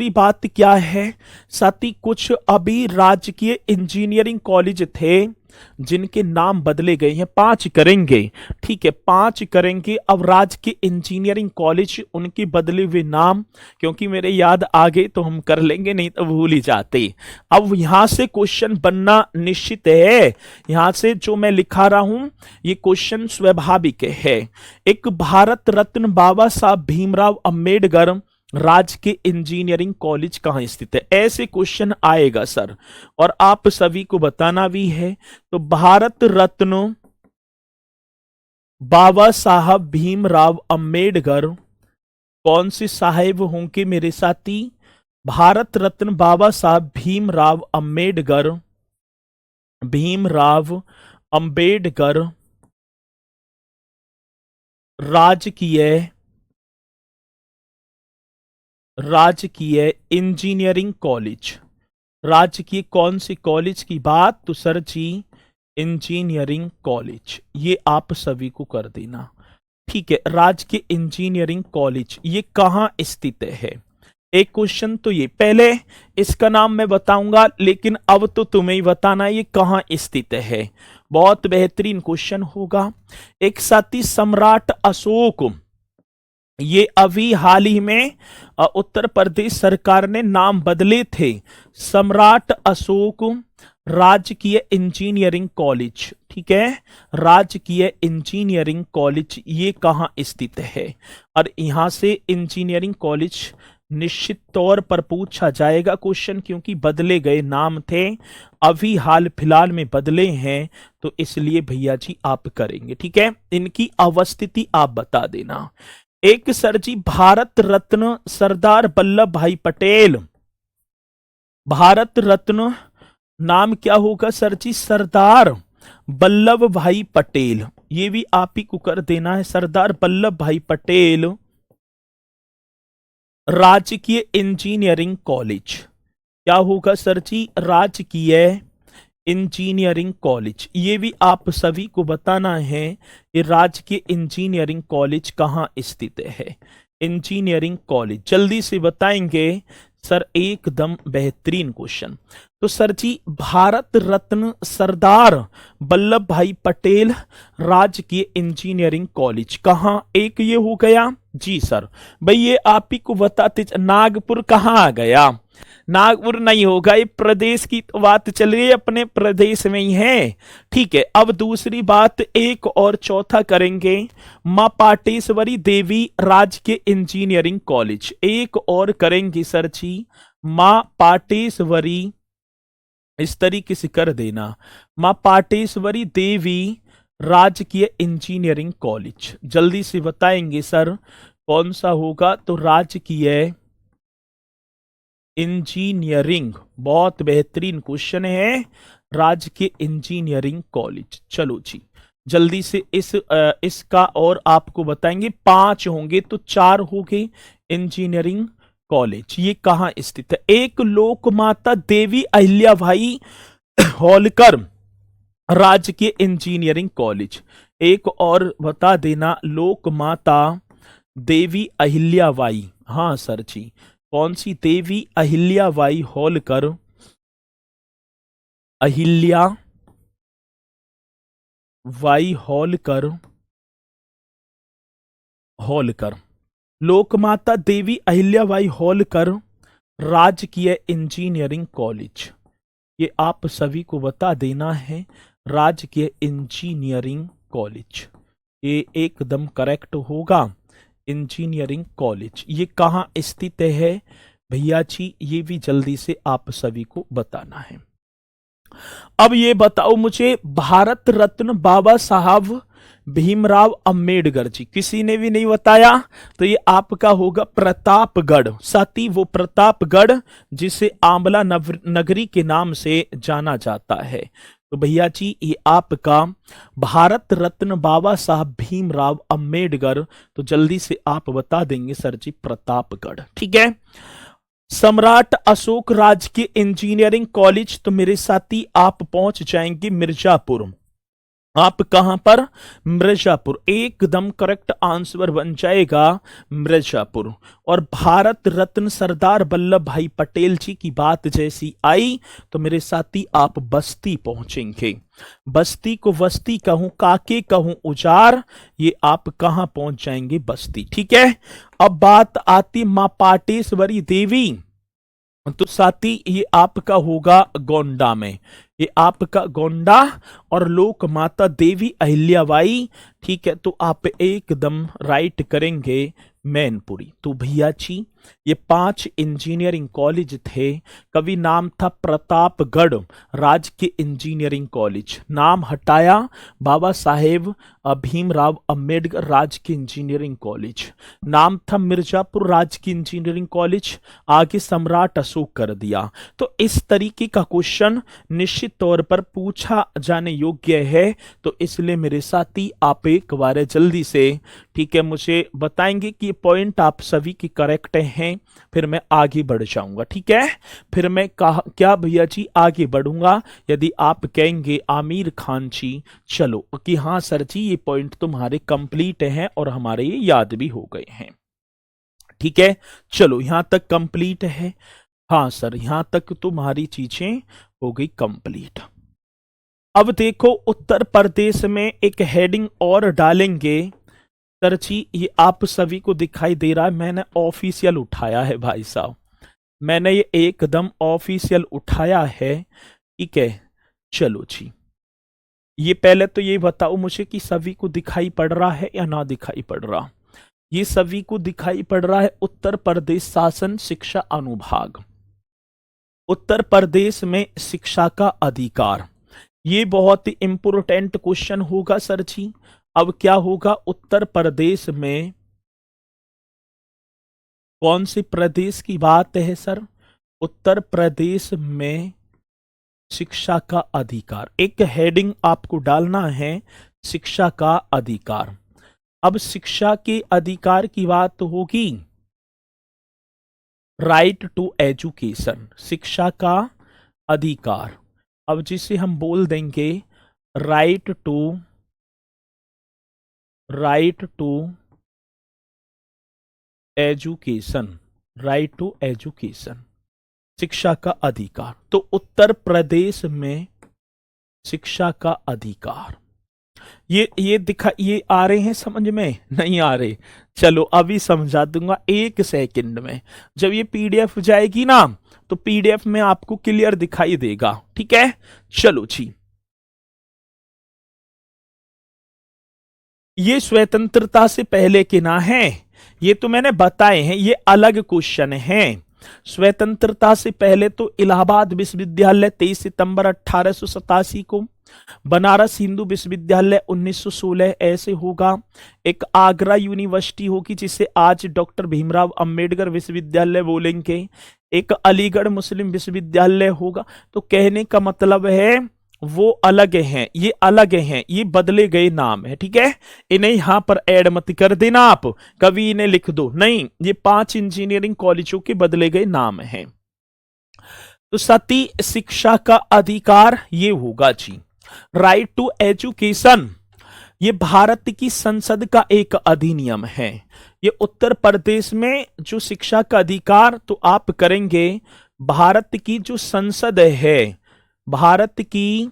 Speaker 1: बात क्या है साथी? कुछ अभी राजकीय इंजीनियरिंग कॉलेज थे जिनके नाम बदले गए हैं, 5 करेंगे, ठीक है, 5 करेंगे। अब राजकीय इंजीनियरिंग कॉलेज, उनके बदले हुए नाम, क्योंकि मेरे याद आ गए तो हम कर लेंगे, नहीं तो भूल ही जाते। अब यहां से क्वेश्चन बनना निश्चित है, यहां से जो मैं लिखा रहा हूं ये क्वेश्चन स्वाभाविक है। एक भारत रत्न बाबा साहब भीमराव अंबेडकर राजकीय इंजीनियरिंग कॉलेज कहां स्थित है? ऐसे क्वेश्चन आएगा सर, और आप सभी को बताना भी है। तो भारत रत्न बाबा साहब भीमराव अंबेडकर, कौन से साहेब होंगे मेरे साथी? भारत रत्न बाबा साहब भीमराव अंबेडकर राजकीय इंजीनियरिंग कॉलेज। राजकीय कौन सी कॉलेज की बात? तो सर जी इंजीनियरिंग कॉलेज, ये आप सभी को कर देना, ठीक है। राजकीय इंजीनियरिंग कॉलेज ये कहां स्थित है? एक क्वेश्चन तो ये, पहले इसका नाम मैं बताऊंगा, लेकिन अब तो तुम्हें ही बताना ये कहां स्थित है। बहुत बेहतरीन क्वेश्चन होगा। एक साथी सम्राट अशोक, ये अभी हाल ही में उत्तर प्रदेश सरकार ने नाम बदले थे। सम्राट अशोक राजकीय इंजीनियरिंग कॉलेज, ठीक है, राजकीय इंजीनियरिंग कॉलेज ये कहां स्थित है? और यहां से इंजीनियरिंग कॉलेज निश्चित तौर पर पूछा जाएगा क्वेश्चन, क्योंकि बदले गए नाम थे, अभी हाल फिलहाल में बदले हैं, तो इसलिए भैया जी आप करेंगे, ठीक है। इनकी अवस्थिति आप बता देना। एक सर जी भारत रत्न सरदार वल्लभ भाई पटेल, भारत रत्न नाम क्या होगा सर जी? सरदार वल्लभ भाई पटेल, ये भी आप ही को कर देना है। सरदार वल्लभ भाई पटेल राजकीय इंजीनियरिंग कॉलेज, क्या होगा सर जी? राजकीय इंजीनियरिंग कॉलेज, ये भी आप सभी को बताना है ये राजकीय इंजीनियरिंग कॉलेज कहां स्थित है। इंजीनियरिंग कॉलेज जल्दी से बताएंगे सर, एकदम बेहतरीन क्वेश्चन। तो सर जी भारत रत्न सरदार वल्लभ भाई पटेल राजकीय इंजीनियरिंग कॉलेज कहां? एक ये हो गया, जी सर। भाई ये आप ही को बताते नागपुर कहाँ आ गया? नागपुर नहीं होगा, ये प्रदेश की तो बात चल रही है, अपने प्रदेश में ही है। ठीक है, अब दूसरी बात एक और चौथा करेंगे। मां पाटेश्वरी देवी राजकीय इंजीनियरिंग कॉलेज, एक और करेंगे सर जी। मां पाटेश्वरी, इस तरीके से कर देना, मां पाटेश्वरी देवी राजकीय इंजीनियरिंग कॉलेज, जल्दी से बताएंगे सर कौन सा होगा? तो राजकीय इंजीनियरिंग, बहुत बेहतरीन क्वेश्चन है, राजकीय इंजीनियरिंग कॉलेज। चलो जी, जल्दी से इसका और आपको बताएंगे। 5 होंगे तो 4 हो गए। इंजीनियरिंग कॉलेज ये कहाँ स्थित है? एक लोकमाता देवी अहिल्याबाई होलकर राजकीय इंजीनियरिंग कॉलेज। एक और बता देना, लोकमाता देवी अहिल्याबाई, हाँ सर जी, कौन सी? देवी अहिल्याबाई होलकर, अहिल्याबाई होलकर, होलकर, लोकमाता देवी अहिल्याबाई होलकर राजकीय इंजीनियरिंग कॉलेज, ये आप सभी को बता देना है, राजकीय इंजीनियरिंग कॉलेज, ये एकदम करेक्ट होगा। इंजीनियरिंग कॉलेज ये कहाँ स्थित है भैया जी? ये भी जल्दी से आप सभी को बताना है। अब ये बताओ मुझे, भारत रत्न बाबा साहब भीमराव अंबेडकर जी, किसी ने भी नहीं बताया, तो ये आपका होगा प्रतापगढ़। साथी वो प्रतापगढ़ जिसे आंवला नगरी के नाम से जाना जाता है। तो भैया जी ये आपका भारत रत्न बाबा साहब भीमराव अंबेडकर, तो जल्दी से आप बता देंगे सर जी प्रतापगढ़। ठीक है। सम्राट अशोक राजकीय इंजीनियरिंग कॉलेज, तो मेरे साथी आप पहुंच जाएंगे मिर्जापुर। आप कहां पर? मिर्जापुर, एकदम करेक्ट आंसर बन जाएगा मिर्जापुर। और भारत रत्न सरदार वल्लभ भाई पटेल जी की बात जैसी आई तो मेरे साथी आप बस्ती पहुंचेंगे। बस्ती को वस्ती कहूं, काके कहूं उजार, ये आप कहां पहुंच जाएंगे? बस्ती। ठीक है। अब बात आती मां पाटेश्वरी देवी, तो साथी ये आपका होगा गोंडा में, ये आपका गोंडा। और लोक माता देवी अहिल्याबाई, ठीक है, तो आप एकदम राइट करेंगे मैनपुरी। तो भैया जी ये 5 इंजीनियरिंग कॉलेज थे। कभी नाम था प्रतापगढ़ राजकीय इंजीनियरिंग कॉलेज, नाम हटाया बाबा साहेब भीमराव अंबेडकर राजकीय इंजीनियरिंग कॉलेज। नाम था मिर्जापुर राजकीय इंजीनियरिंग कॉलेज, आगे सम्राट अशोक कर दिया। तो इस तरीके का क्वेश्चन निश्चित तौर पर पूछा जाने योग्य है। तो इसलिए मेरे साथी आप एक बार जल्दी से, ठीक है, मुझे बताएंगे कि ये पॉइंट आप सभी की करेक्ट हैं, फिर मैं आगे बढ़ जाऊंगा। ठीक है। फिर मैं क्या भैया जी आगे बढ़ूंगा यदि आप कहेंगे आमिर खान जी चलो कि हाँ सर जी ये पॉइंट तुम्हारे कंप्लीट हैं और हमारे ये याद भी हो गए हैं। ठीक है, चलो यहां तक कंप्लीट है। हाँ सर यहां तक तुम्हारी चीजें हो गई कंप्लीट। अब देखो उत्तर प्रदेश में एक हेडिंग और डालेंगे सर जी, ये आप सभी को दिखाई दे रहा है, मैंने ऑफिशियल उठाया है भाई साहब, मैंने ये एकदम ऑफिशियल उठाया है। ठीक है, चलो जी, ये पहले तो ये बताओ मुझे कि सभी को दिखाई पड़ रहा है या ना दिखाई पड़ रहा? ये सभी को दिखाई पड़ रहा है। उत्तर प्रदेश शासन शिक्षा अनुभाग, उत्तर प्रदेश में शिक्षा का अधिकार, ये बहुत ही इंपोर्टेंट क्वेश्चन होगा सर जी। अब क्या होगा? उत्तर प्रदेश में कौन से प्रदेश की बात है सर? उत्तर प्रदेश में शिक्षा का अधिकार, एक हेडिंग आपको डालना है शिक्षा का अधिकार। अब शिक्षा के अधिकार की बात होगी, राइट टू एजुकेशन, शिक्षा का अधिकार। अब जिसे हम बोल देंगे right to education, right to education, शिक्षा का अधिकार। तो उत्तर प्रदेश में शिक्षा का अधिकार, ये दिखा, ये आ रहे हैं समझ में? नहीं आ रहे? चलो अभी समझा दूंगा 1 सेकंड में। जब ये पीडीएफ जाएगी ना तो पीडीएफ में आपको क्लियर दिखाई देगा, ठीक है? चलो जी, ये स्वतंत्रता से पहले के ना है, ये तो मैंने बताए हैं, ये अलग क्वेश्चन है। स्वतंत्रता से पहले तो इलाहाबाद विश्वविद्यालय 23 सितंबर 1887 को, बनारस हिंदू विश्वविद्यालय 1916 ऐसे होगा, एक आगरा यूनिवर्सिटी होगी जिसे आज डॉक्टर भीमराव अंबेडकर विश्वविद्यालय बोलेंगे, एक अलीगढ़ मुस्लिम विश्वविद्यालय होगा। तो कहने का मतलब है वो अलग हैं, ये अलग हैं, ये बदले गए नाम है, ठीक है? इन्हें यहां पर ऐड मत कर देना आप, कभी इन्हें लिख दो नहीं, ये 5 इंजीनियरिंग कॉलेजों के बदले गए नाम हैं। तो सती शिक्षा का अधिकार ये होगा जी। राइट टू एजुकेशन, ये भारत की संसद का एक अधिनियम है। ये उत्तर प्रदेश में जो शिक्षा का अधिकार तो आप करेंगे, भारत की जो संसद है, भारत की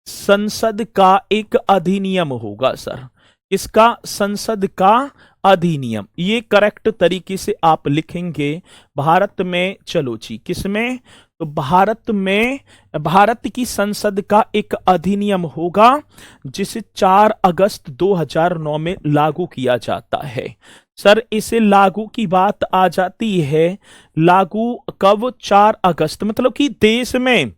Speaker 1: संसद का एक अधिनियम होगा सर। इसका संसद का अधिनियम, ये करेक्ट तरीके से आप लिखेंगे भारत में। चलो जी, किसमें? तो भारत में, भारत की संसद का एक अधिनियम होगा जिसे 4 अगस्त 2009 में लागू किया जाता है। सर इसे लागू की बात आ जाती है, लागू कब? 4 अगस्त, मतलब कि देश में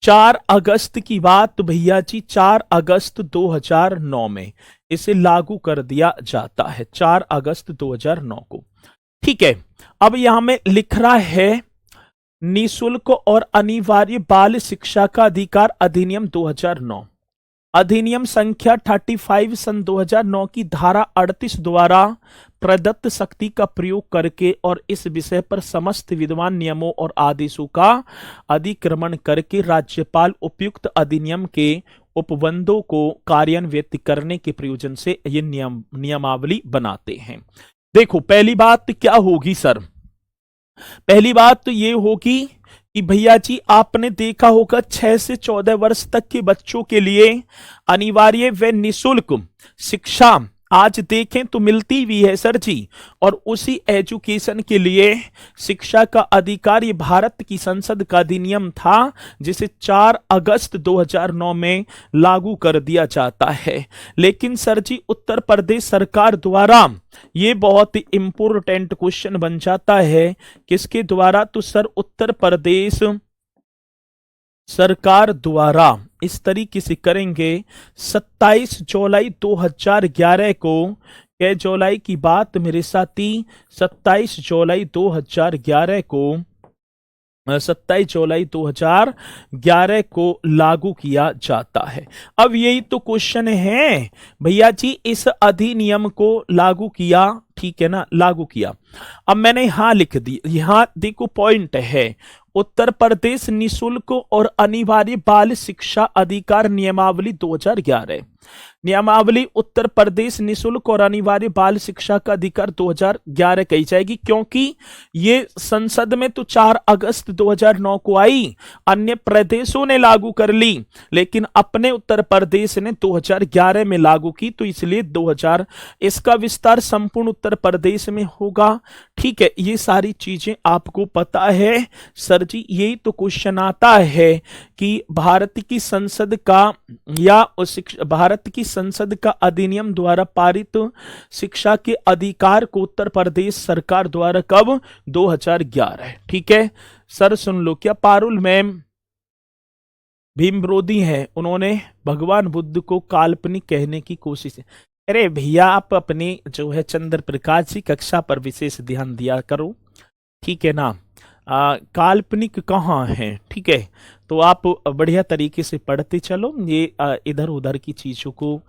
Speaker 1: 4 अगस्त की बात भैया जी, 4 अगस्त 2009 में इसे लागू कर दिया जाता है, 4 अगस्त 2009 को, ठीक है? अब यहां में लिख रहा है निशुल्क और अनिवार्य बाल शिक्षा का अधिकार अधिनियम 2009, अधिनियम संख्या 35 सन 2009 की धारा 38 द्वारा प्रदत्त शक्ति का प्रयोग करके और इस विषय पर समस्त विद्यमान नियमों और आदेशों का अधिक्रमण करके राज्यपाल उपयुक्त अधिनियम के उपबंधों को कार्यान्वित करने के प्रयोजन से ये नियमावली बनाते हैं। देखो पहली बात क्या होगी सर? पहली बात तो ये होगी कि भैया जी आपने देखा होगा 6 से 14 वर्ष तक के बच्चों के लिए अनिवार्य व निःशुल्क शिक्षा आज देखें तो मिलती भी है सर जी, और उसी एजुकेशन के लिए शिक्षा का अधिकार ये भारत की संसद का अधिनियम था जिसे 4 अगस्त 2009 में लागू कर दिया जाता है। लेकिन सर जी उत्तर प्रदेश सरकार द्वारा, ये बहुत ही इंपॉर्टेंट क्वेश्चन बन जाता है, किसके द्वारा? तो सर उत्तर प्रदेश सरकार द्वारा इस तरीके से करेंगे 27 जुलाई 2011 को, क्या जुलाई की बात मेरे साथी? 27 जुलाई 2011 को, 27 जुलाई 2011 को लागू किया जाता है। अब यही तो क्वेश्चन है भैया जी, इस अधिनियम को लागू किया, ठीक है ना, लागू किया। अब मैंने यहां लिख दी, यहां देखो पॉइंट है, उत्तर प्रदेश निःशुल्क और अनिवार्य बाल शिक्षा अधिकार नियमावली 2011, नियमावली उत्तर प्रदेश निःशुल्क और अनिवार्य बाल शिक्षा का अधिकार 2011 कही जाएगी, क्योंकि ये संसद में तो 4 अगस्त 2009 को आई, अन्य प्रदेशों ने लागू कर ली, लेकिन अपने उत्तर प्रदेश ने 2011 में लागू की, तो इसलिए 2000 इसका विस्तार संपूर्ण उत्तर प्रदेश में होगा, ठीक है? ये सारी चीजें आपको पता है सर जी। यही तो क्वेश्चन आता है कि भारत की संसद का या भारत की संसद का अधिनियम द्वारा पारित शिक्षा के अधिकार को उत्तर प्रदेश सरकार द्वारा कब? 2011, ठीक है सर। सुन लो, क्या पारुल मैम भीम विरोधी है, उन्होंने भगवान बुद्ध को काल्पनिक कहने की कोशिश। अरे भैया आप अपनी जो है चंद्र प्रकाश जी कक्षा पर विशेष ध्यान दिया करो, ठीक है ना? काल्पनिक कहाँ है, ठीक है? तो आप बढ़िया तरीके से पढ़ते चलो, ये इधर उधर की चीजों को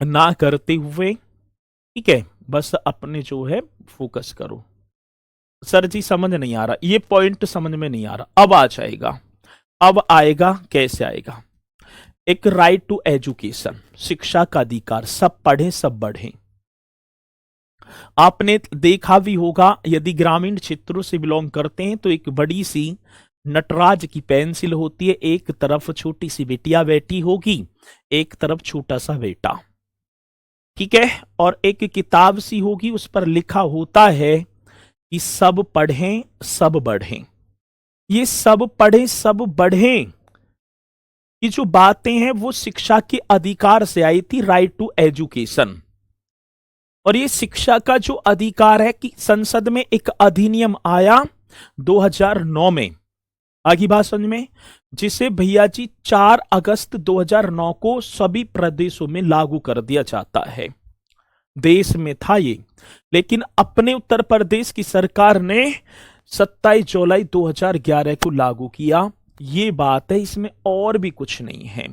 Speaker 1: ना करते हुए, ठीक है? बस अपने जो है फोकस करो। सर जी समझ नहीं आ रहा, ये पॉइंट समझ में नहीं आ रहा, अब आ जाएगा। अब आएगा, कैसे आएगा? एक राइट टू एजुकेशन, शिक्षा का अधिकार, सब पढ़ें सब बढ़ें। आपने देखा भी होगा, यदि ग्रामीण क्षेत्रों से बिलोंग करते हैं तो एक बड़ी सी नटराज की पेंसिल होती है, एक तरफ छोटी सी बिटिया बैठी होगी, एक तरफ छोटा सा बेटा, ठीक है, और एक किताब सी होगी, उस पर लिखा होता है कि सब पढ़ें सब बढ़ें। ये सब पढ़ें सब बढ़ें की जो बातें हैं वो शिक्षा के अधिकार से आई थी, राइट टू एजुकेशन। और ये शिक्षा का जो अधिकार है कि संसद में एक अधिनियम आया 2009 में, आगे बात समझ में, जिसे भैया जी 4 अगस्त 2009 को सभी प्रदेशों में लागू कर दिया जाता है। देश में था ये, लेकिन अपने उत्तर प्रदेश की सरकार ने 27 जुलाई 2011 को लागू किया। ये बात है, इसमें और भी कुछ नहीं है,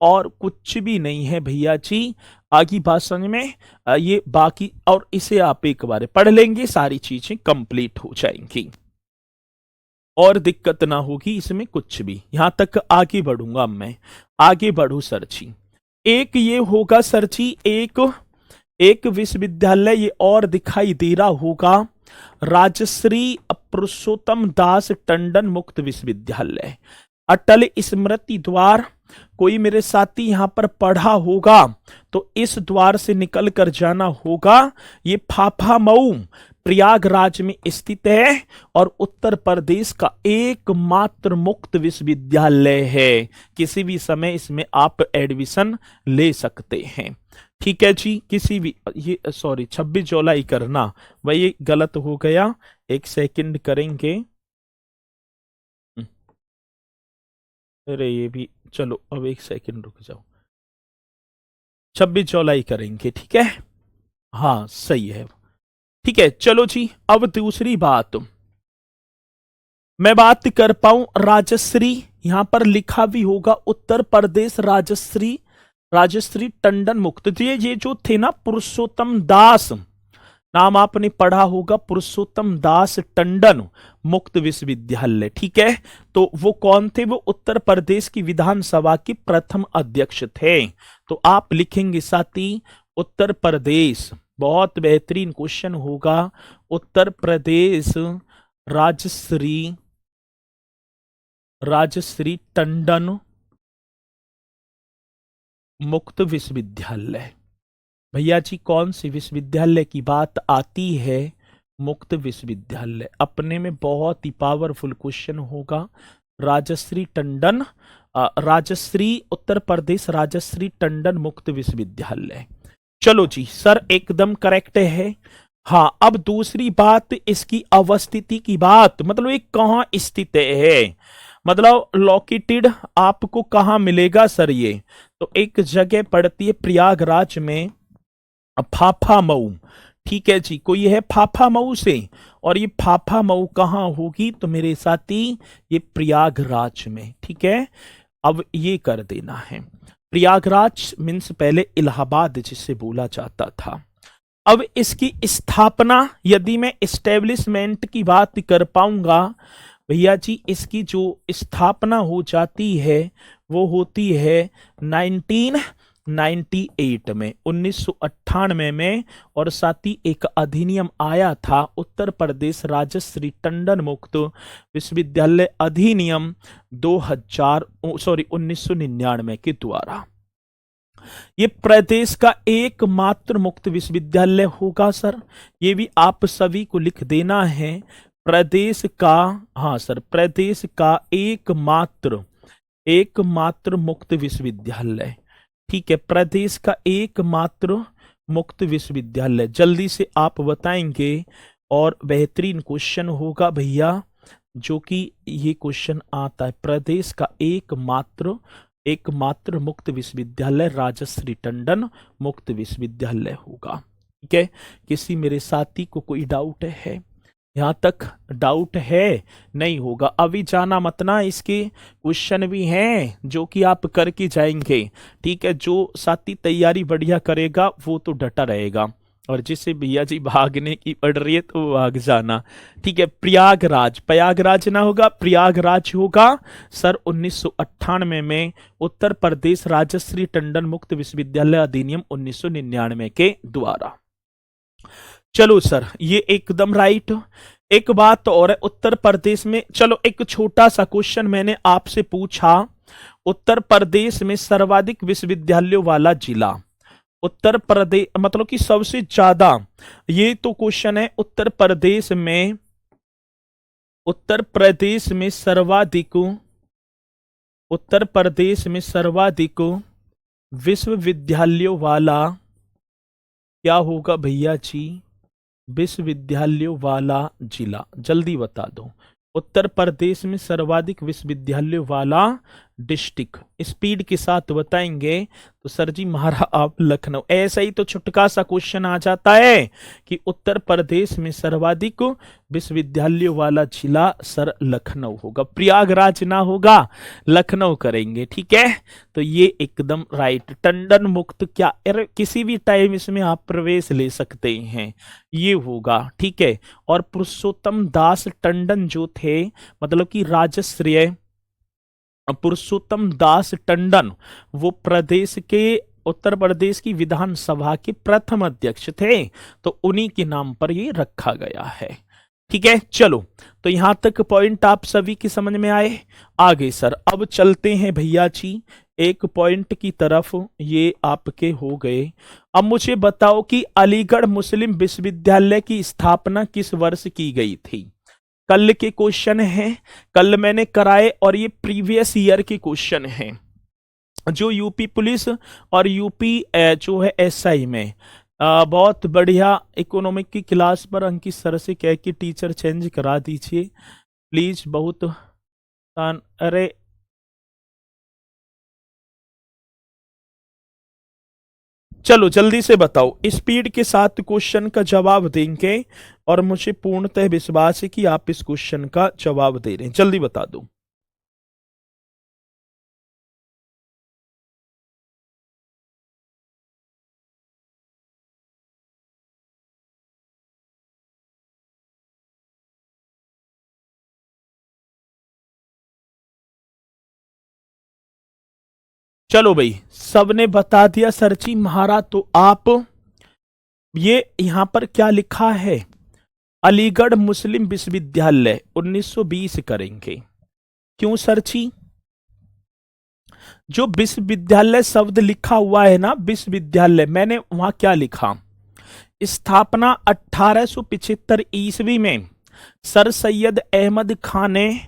Speaker 1: और कुछ भी नहीं है भैया जी। आगे बात समझ में, ये बाकी, और इसे आप एक बार पढ़ लेंगे, सारी चीजें कंप्लीट हो जाएंगी और दिक्कत ना होगी इसमें कुछ भी। यहां तक आगे बढ़ूंगा मैं, आगे बढ़ू सर जी। एक ये होगा सर जी, एक विश्वविद्यालय ये और दिखाई दे रहा होगा, राजश्री पुरुषोत्तम दास टंडन मुक्त विश्वविद्यालय, अटल स्मृति द्वार। कोई मेरे साथी यहां पर पढ़ा होगा तो इस द्वार से निकल कर जाना होगा। ये फाफामऊ प्रयागराज में स्थित है और उत्तर प्रदेश का एकमात्र मुक्त विश्वविद्यालय है। किसी भी समय इसमें आप एडमिशन ले सकते हैं, ठीक है जी। किसी भी, ये सॉरी 26 जुलाई करना, वही ये गलत हो गया, एक सेकंड करेंगे। अरे ये भी, चलो अब एक सेकंड रुक जाओ, 26 जुलाई करेंगे, ठीक है, हाँ सही है, ठीक है। चलो जी, अब दूसरी बात मैं बात कर पाऊं, राजश्री, यहां पर लिखा भी होगा उत्तर प्रदेश राजश्री टंडन मुक्त। ये जो थे ना पुरुषोत्तम दास, नाम आपने पढ़ा होगा, पुरुषोत्तम दास टंडन मुक्त विश्वविद्यालय, ठीक है। तो वो कौन थे? वो उत्तर प्रदेश की विधानसभा के प्रथम अध्यक्ष थे। तो आप लिखेंगे साथी उत्तर प्रदेश, बहुत बेहतरीन क्वेश्चन होगा, उत्तर प्रदेश राजश्री टंडन मुक्त विश्वविद्यालय। भैया जी कौन सी विश्वविद्यालय की बात आती है? मुक्त विश्वविद्यालय। अपने में बहुत ही पावरफुल क्वेश्चन होगा। राजश्री टंडन, राजश्री उत्तर प्रदेश राजश्री टंडन मुक्त विश्वविद्यालय। चलो जी सर, एकदम करेक्ट है। हाँ, अब दूसरी बात इसकी अवस्थिति की बात, मतलब ये कहाँ स्थित है, मतलब लोकेटेड आपको कहाँ मिलेगा सर ये? तो एक जगह पड़ती है प्रयागराज में, फाफामऊ, ठीक है जी। कोई है फाफामऊ से, और ये फाफामऊ कहाँ होगी? तो मेरे साथी ये प्रयागराज में, ठीक है। अब ये कर देना है, प्रयागराज मीन्स पहले इलाहाबाद जिसे बोला जाता था। अब इसकी स्थापना, यदि मैं एस्टेब्लिशमेंट की बात कर पाऊंगा भैया जी, इसकी जो स्थापना हो जाती है वो होती है 1998 में, 1998 में। और साथ ही एक अधिनियम आया था, उत्तर प्रदेश राजश्री टंडन मुक्त विश्वविद्यालय अधिनियम 1999 के द्वारा। ये प्रदेश का एकमात्र मुक्त विश्वविद्यालय होगा सर, ये भी आप सभी को लिख देना है। प्रदेश का, हाँ सर, प्रदेश का एकमात्र मुक्त विश्वविद्यालय, ठीक है। प्रदेश का एकमात्र मुक्त विश्वविद्यालय, जल्दी से आप बताएंगे। और बेहतरीन क्वेश्चन होगा भैया, जो कि ये क्वेश्चन आता है, प्रदेश का एकमात्र मुक्त विश्वविद्यालय राजश्री टंडन मुक्त विश्वविद्यालय होगा, ठीक है। किसी मेरे साथी को कोई डाउट है? यहां तक डाउट है? नहीं होगा, अभी जाना मत ना, इसके क्वेश्चन भी हैं जो कि आप करके जाएंगे, ठीक है। जो साथी तैयारी बढ़िया करेगा वो तो डटा रहेगा, और जिसे भैया जी भागने की पड़ रही है तो भाग जाना, ठीक है। प्रयागराज ना होगा, प्रयागराज होगा सर। 1998 में उत्तर प्रदेश राजश्री टंडन मुक्त विश्वविद्यालय अधिनियम 1999 के द्वारा। चलो सर, ये एकदम राइट। एक बात और है, उत्तर प्रदेश में, चलो एक छोटा सा क्वेश्चन मैंने आपसे पूछा, उत्तर प्रदेश में सर्वाधिक विश्वविद्यालयों वाला जिला, उत्तर प्रदेश मतलब कि सबसे ज्यादा, ये तो क्वेश्चन है उत्तर प्रदेश में सर्वाधिक, उत्तर प्रदेश में सर्वाधिक विश्वविद्यालयों वाला क्या होगा भैया जी, विश्वविद्यालयों वाला जिला, जल्दी बता दो। उत्तर प्रदेश में सर्वाधिक विश्वविद्यालयों वाला डिस्ट्रिक्ट, स्पीड के साथ बताएंगे तो सर जी महारा आप लखनऊ, ऐसा ही तो छुटका सा क्वेश्चन आ जाता है कि उत्तर प्रदेश में सर्वाधिक विश्वविद्यालयों वाला जिला सर लखनऊ होगा, प्रयागराज ना होगा, लखनऊ करेंगे, ठीक है। तो ये एकदम राइट, टंडन मुक्त क्या, अरे किसी भी टाइम इसमें आप प्रवेश ले सकते हैं, ये होगा, ठीक है। और पुरुषोत्तम दास टंडन जो थे, मतलब कि राजश्री पुरुषोत्तम दास टंडन, वो प्रदेश के, उत्तर प्रदेश की विधानसभा के प्रथम अध्यक्ष थे, तो उन्हीं के नाम पर ये रखा गया है, ठीक है। चलो, तो यहां तक पॉइंट आप सभी की समझ में आए। आगे सर अब चलते हैं भैया जी एक पॉइंट की तरफ, ये आपके हो गए। अब मुझे बताओ कि अलीगढ़ मुस्लिम विश्वविद्यालय की स्थापना किस वर्ष की गई थी। कल के क्वेश्चन हैं, कल मैंने कराए, और ये प्रीवियस ईयर के क्वेश्चन हैं, जो यूपी पुलिस और यूपी जो है एसआई में। बहुत बढ़िया, इकोनॉमिक की क्लास पर अंकित सर से कह के टीचर चेंज करा दीजिए प्लीज, बहुत अरे चलो जल्दी से बताओ, स्पीड के साथ क्वेश्चन का जवाब देंगे, और मुझे पूर्णतः विश्वास है कि आप इस क्वेश्चन का जवाब दे रहे हैं, जल्दी बता दो। चलो भाई, सबने बता दिया सर जी महाराज, तो आप ये यहां पर क्या लिखा है, अलीगढ़ मुस्लिम विश्वविद्यालय 1920 करेंगे। क्यों सर जी, जो विश्वविद्यालय शब्द लिखा हुआ है ना, विश्वविद्यालय, मैंने वहां क्या लिखा, स्थापना 1875 ईस्वी में सर सैयद अहमद खान ने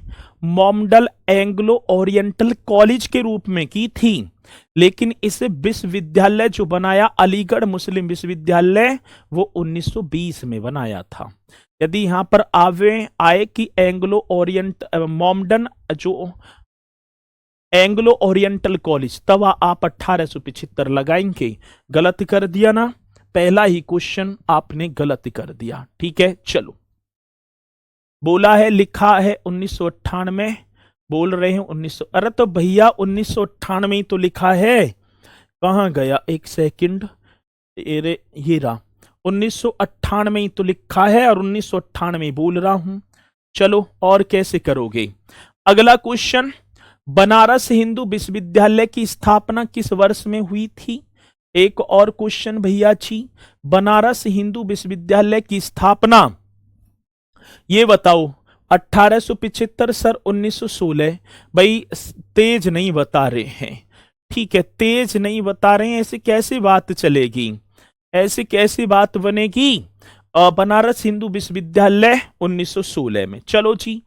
Speaker 1: मॉमडल एंग्लो ओरिएंटल कॉलेज के रूप में की थी, लेकिन इसे विश्वविद्यालय जो बनाया अलीगढ़ मुस्लिम विश्वविद्यालय, वो 1920 में बनाया था। यदि यहां पर आए कि एंग्लो ओरिएंट मॉमडन जो एंग्लो ओरिएंटल कॉलेज, तब आप 1875 लगाएंगे, गलत कर दिया ना, पहला ही क्वेश्चन आपने गलत कर दिया, ठीक है। चलो, बोला है, लिखा है 1998, बोल रहे हैं 1900, अरे तो भैया 1998 ही तो लिखा है, कहां गया, एक सेकंड, ये रहा, 1998 ही तो लिखा है, और 1998 बोल रहा हूं। चलो, और कैसे करोगे। अगला क्वेश्चन, बनारस हिंदू विश्वविद्यालय की स्थापना किस वर्ष में हुई थी। एक और क्वेश्चन भैया जी, बनारस हिंदू विश्वविद्यालय की स्थापना, ये बताओ, 1875 सर 1916, भाई तेज नहीं बता रहे हैं, ठीक है, तेज नहीं बता रहे हैं, ऐसे कैसे बात चलेगी, ऐसे कैसे बात बनेगी। बनारस हिंदू विश्वविद्यालय 1916 में। चलो जी,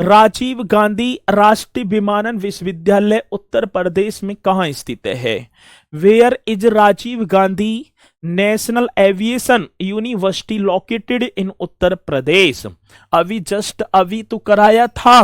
Speaker 1: राजीव गांधी राष्ट्रीय विमानन विश्वविद्यालय उत्तर प्रदेश में कहां स्थित है। Where is Rajiv Gandhi national aviation university located in Uttar Pradesh. अभी तो कराया था,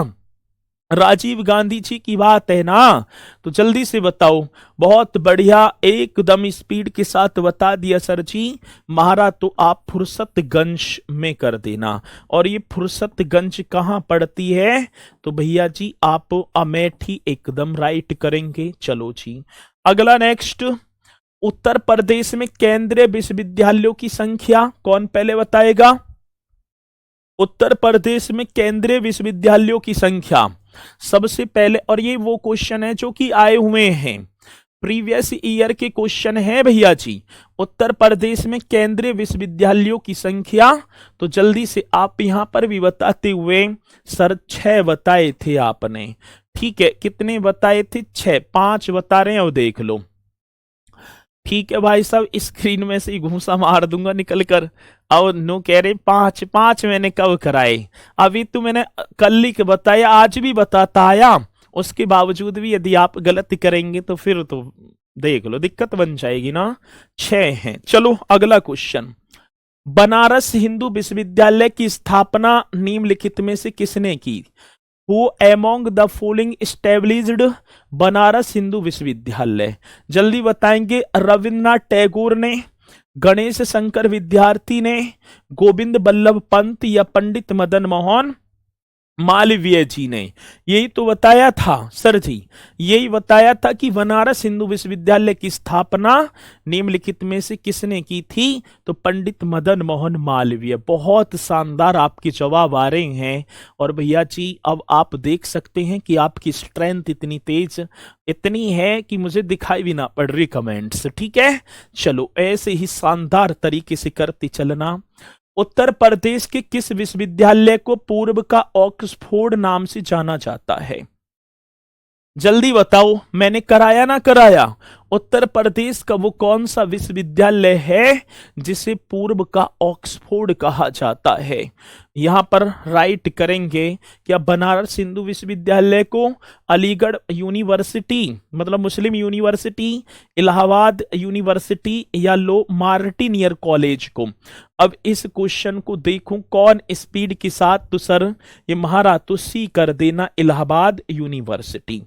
Speaker 1: राजीव गांधी जी की बात है ना, तो जल्दी से बताओ। बहुत बढ़िया, एकदम स्पीड के साथ बता दिया सर जी महाराज, तो आप फुर्सतगंज में कर देना। और ये फुर्सतगंज कहां पड़ती है, तो भैया जी आप अमेठी एकदम राइट करेंगे। चलो जी, अगला नेक्स्ट, उत्तर प्रदेश में केंद्रीय विश्वविद्यालयों की संख्या कौन पहले बताएगा। उत्तर प्रदेश में केंद्रीय विश्वविद्यालयों की संख्या सबसे पहले, और ये वो क्वेश्चन है जो कि आए हुए हैं, प्रीवियस ईयर के क्वेश्चन है भैया जी। उत्तर प्रदेश में केंद्रीय विश्वविद्यालयों की संख्या, तो जल्दी से आप यहां पर भी बताते हुए, सर 6 बताए थे आपने, ठीक है, कितने बताए थे? 6, 5 बता रहे हैं, और देख लो, ठीक है भाई साहब, स्क्रीन में से ही घूसा मार दूंगा निकल कर। और नो कह रहे 5, 5 मैंने कब कराए? अभी तो मैंने कल ही के बताया, आज भी बताता आया, उसके बावजूद भी यदि आप गलत करेंगे तो फिर तो देख लो दिक्कत बन जाएगी ना। 6 हैं। चलो अगला क्वेश्चन, बनारस हिंदू विश्वविद्यालय की स्थापना निम्नलिखित में से किसने की? Who among the following established Banaras Hindu विश्वविद्यालय? जल्दी बताएंगे। रविन्द्रनाथ टैगोर ने, गणेश शंकर विद्यार्थी ने, गोविंद बल्लभ पंत, या पंडित मदन मोहन मालवीय जी ने? यही तो बताया था सर जी, यही बताया था कि बनारस हिंदू विश्वविद्यालय की स्थापना निम्नलिखित में से किसने की थी? तो पंडित मदन मोहन मालवीय। बहुत शानदार आपके जवाब आ रहे हैं। और भैया जी अब आप देख सकते हैं कि आपकी स्ट्रेंथ इतनी तेज, इतनी है कि मुझे दिखाई भी ना पड़ रही कमेंट्स, ठीक है। चलो ऐसे ही शानदार तरीके से करते चलना। उत्तर प्रदेश के किस विश्वविद्यालय को पूर्व का ऑक्सफोर्ड नाम से जाना जाता है? जल्दी बताओ, मैंने कराया ना कराया? उत्तर प्रदेश का वो कौन सा विश्वविद्यालय है जिसे पूर्व का ऑक्सफोर्ड कहा जाता है? यहां पर राइट करेंगे क्या बनारस हिंदू विश्वविद्यालय को, अलीगढ़ यूनिवर्सिटी मतलब मुस्लिम यूनिवर्सिटी, इलाहाबाद यूनिवर्सिटी, या लो मार्टिनियर कॉलेज को? अब इस क्वेश्चन को देखूं कौन स्पीड के साथ, तो सर ये महारा तो सी कर देना, इलाहाबाद यूनिवर्सिटी।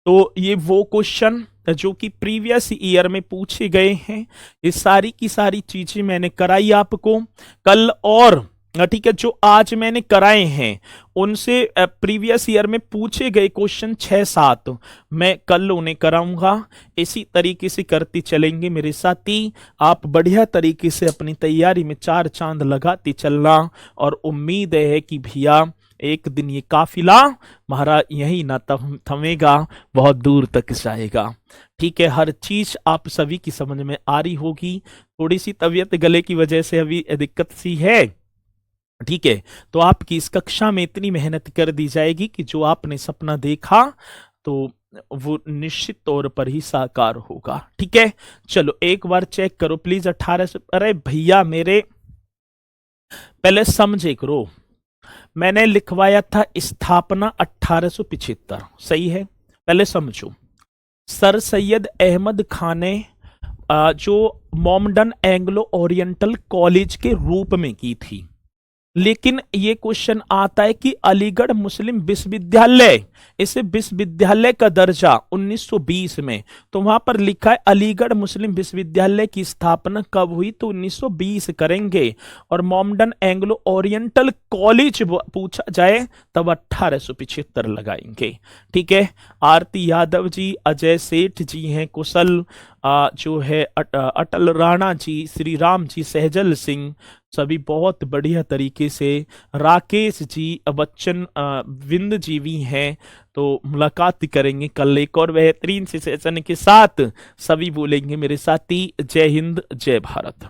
Speaker 1: तो ये वो क्वेश्चन जो कि प्रीवियस ईयर में पूछे गए हैं, ये सारी की सारी चीजें मैंने कराई आपको कल, और ठीक है जो आज मैंने कराए हैं उनसे प्रीवियस ईयर में पूछे गए क्वेश्चन 6-7 मैं कल उन्हें कराऊंगा। इसी तरीके से करते चलेंगे मेरे साथी, आप बढ़िया तरीके से अपनी तैयारी में 4 चांद लगाते चलना, और उम्मीद है कि भैया एक दिन ये काफिला महाराज यही ना थमेगा, बहुत दूर तक जाएगा, ठीक है। हर चीज आप सभी की समझ में आ रही होगी। थोड़ी सी तबीयत गले की वजह से अभी दिक्कत सी है, ठीक है। तो आपकी इस कक्षा में इतनी मेहनत कर दी जाएगी कि जो आपने सपना देखा तो वो निश्चित तौर पर ही साकार होगा, ठीक है। चलो एक बार चेक करो प्लीज 1800। अरे भैया मेरे पहले समझे करो, मैंने लिखवाया था स्थापना 1875, सही है, पहले समझो। सर सैयद अहमद खान ने जो मोमडन एंग्लो ओरिएंटल कॉलेज के रूप में की थी, लेकिन ये क्वेश्चन आता है कि अलीगढ़ मुस्लिम विश्वविद्यालय, इसे विश्वविद्यालय का दर्जा 1920 में, तो वहां पर लिखा है अलीगढ़ मुस्लिम विश्वविद्यालय की स्थापना कब हुई, तो 1920 करेंगे। और मोमडन एंग्लो ओरिएंटल कॉलेज पूछा जाए तब 1875 लगाएंगे, ठीक है। आरती यादव जी, अजय सेठ जी हैं, कुशल जो है अटल राणा जी, श्री राम जी, सहजल सिंह, सभी बहुत बढ़िया तरीके से, राकेश जी, बच्चन विंद जी भी हैं। तो मुलाकात करेंगे कल एक और बेहतरीन से सेशन के साथ। सभी बोलेंगे मेरे साथी, जय हिंद जय भारत।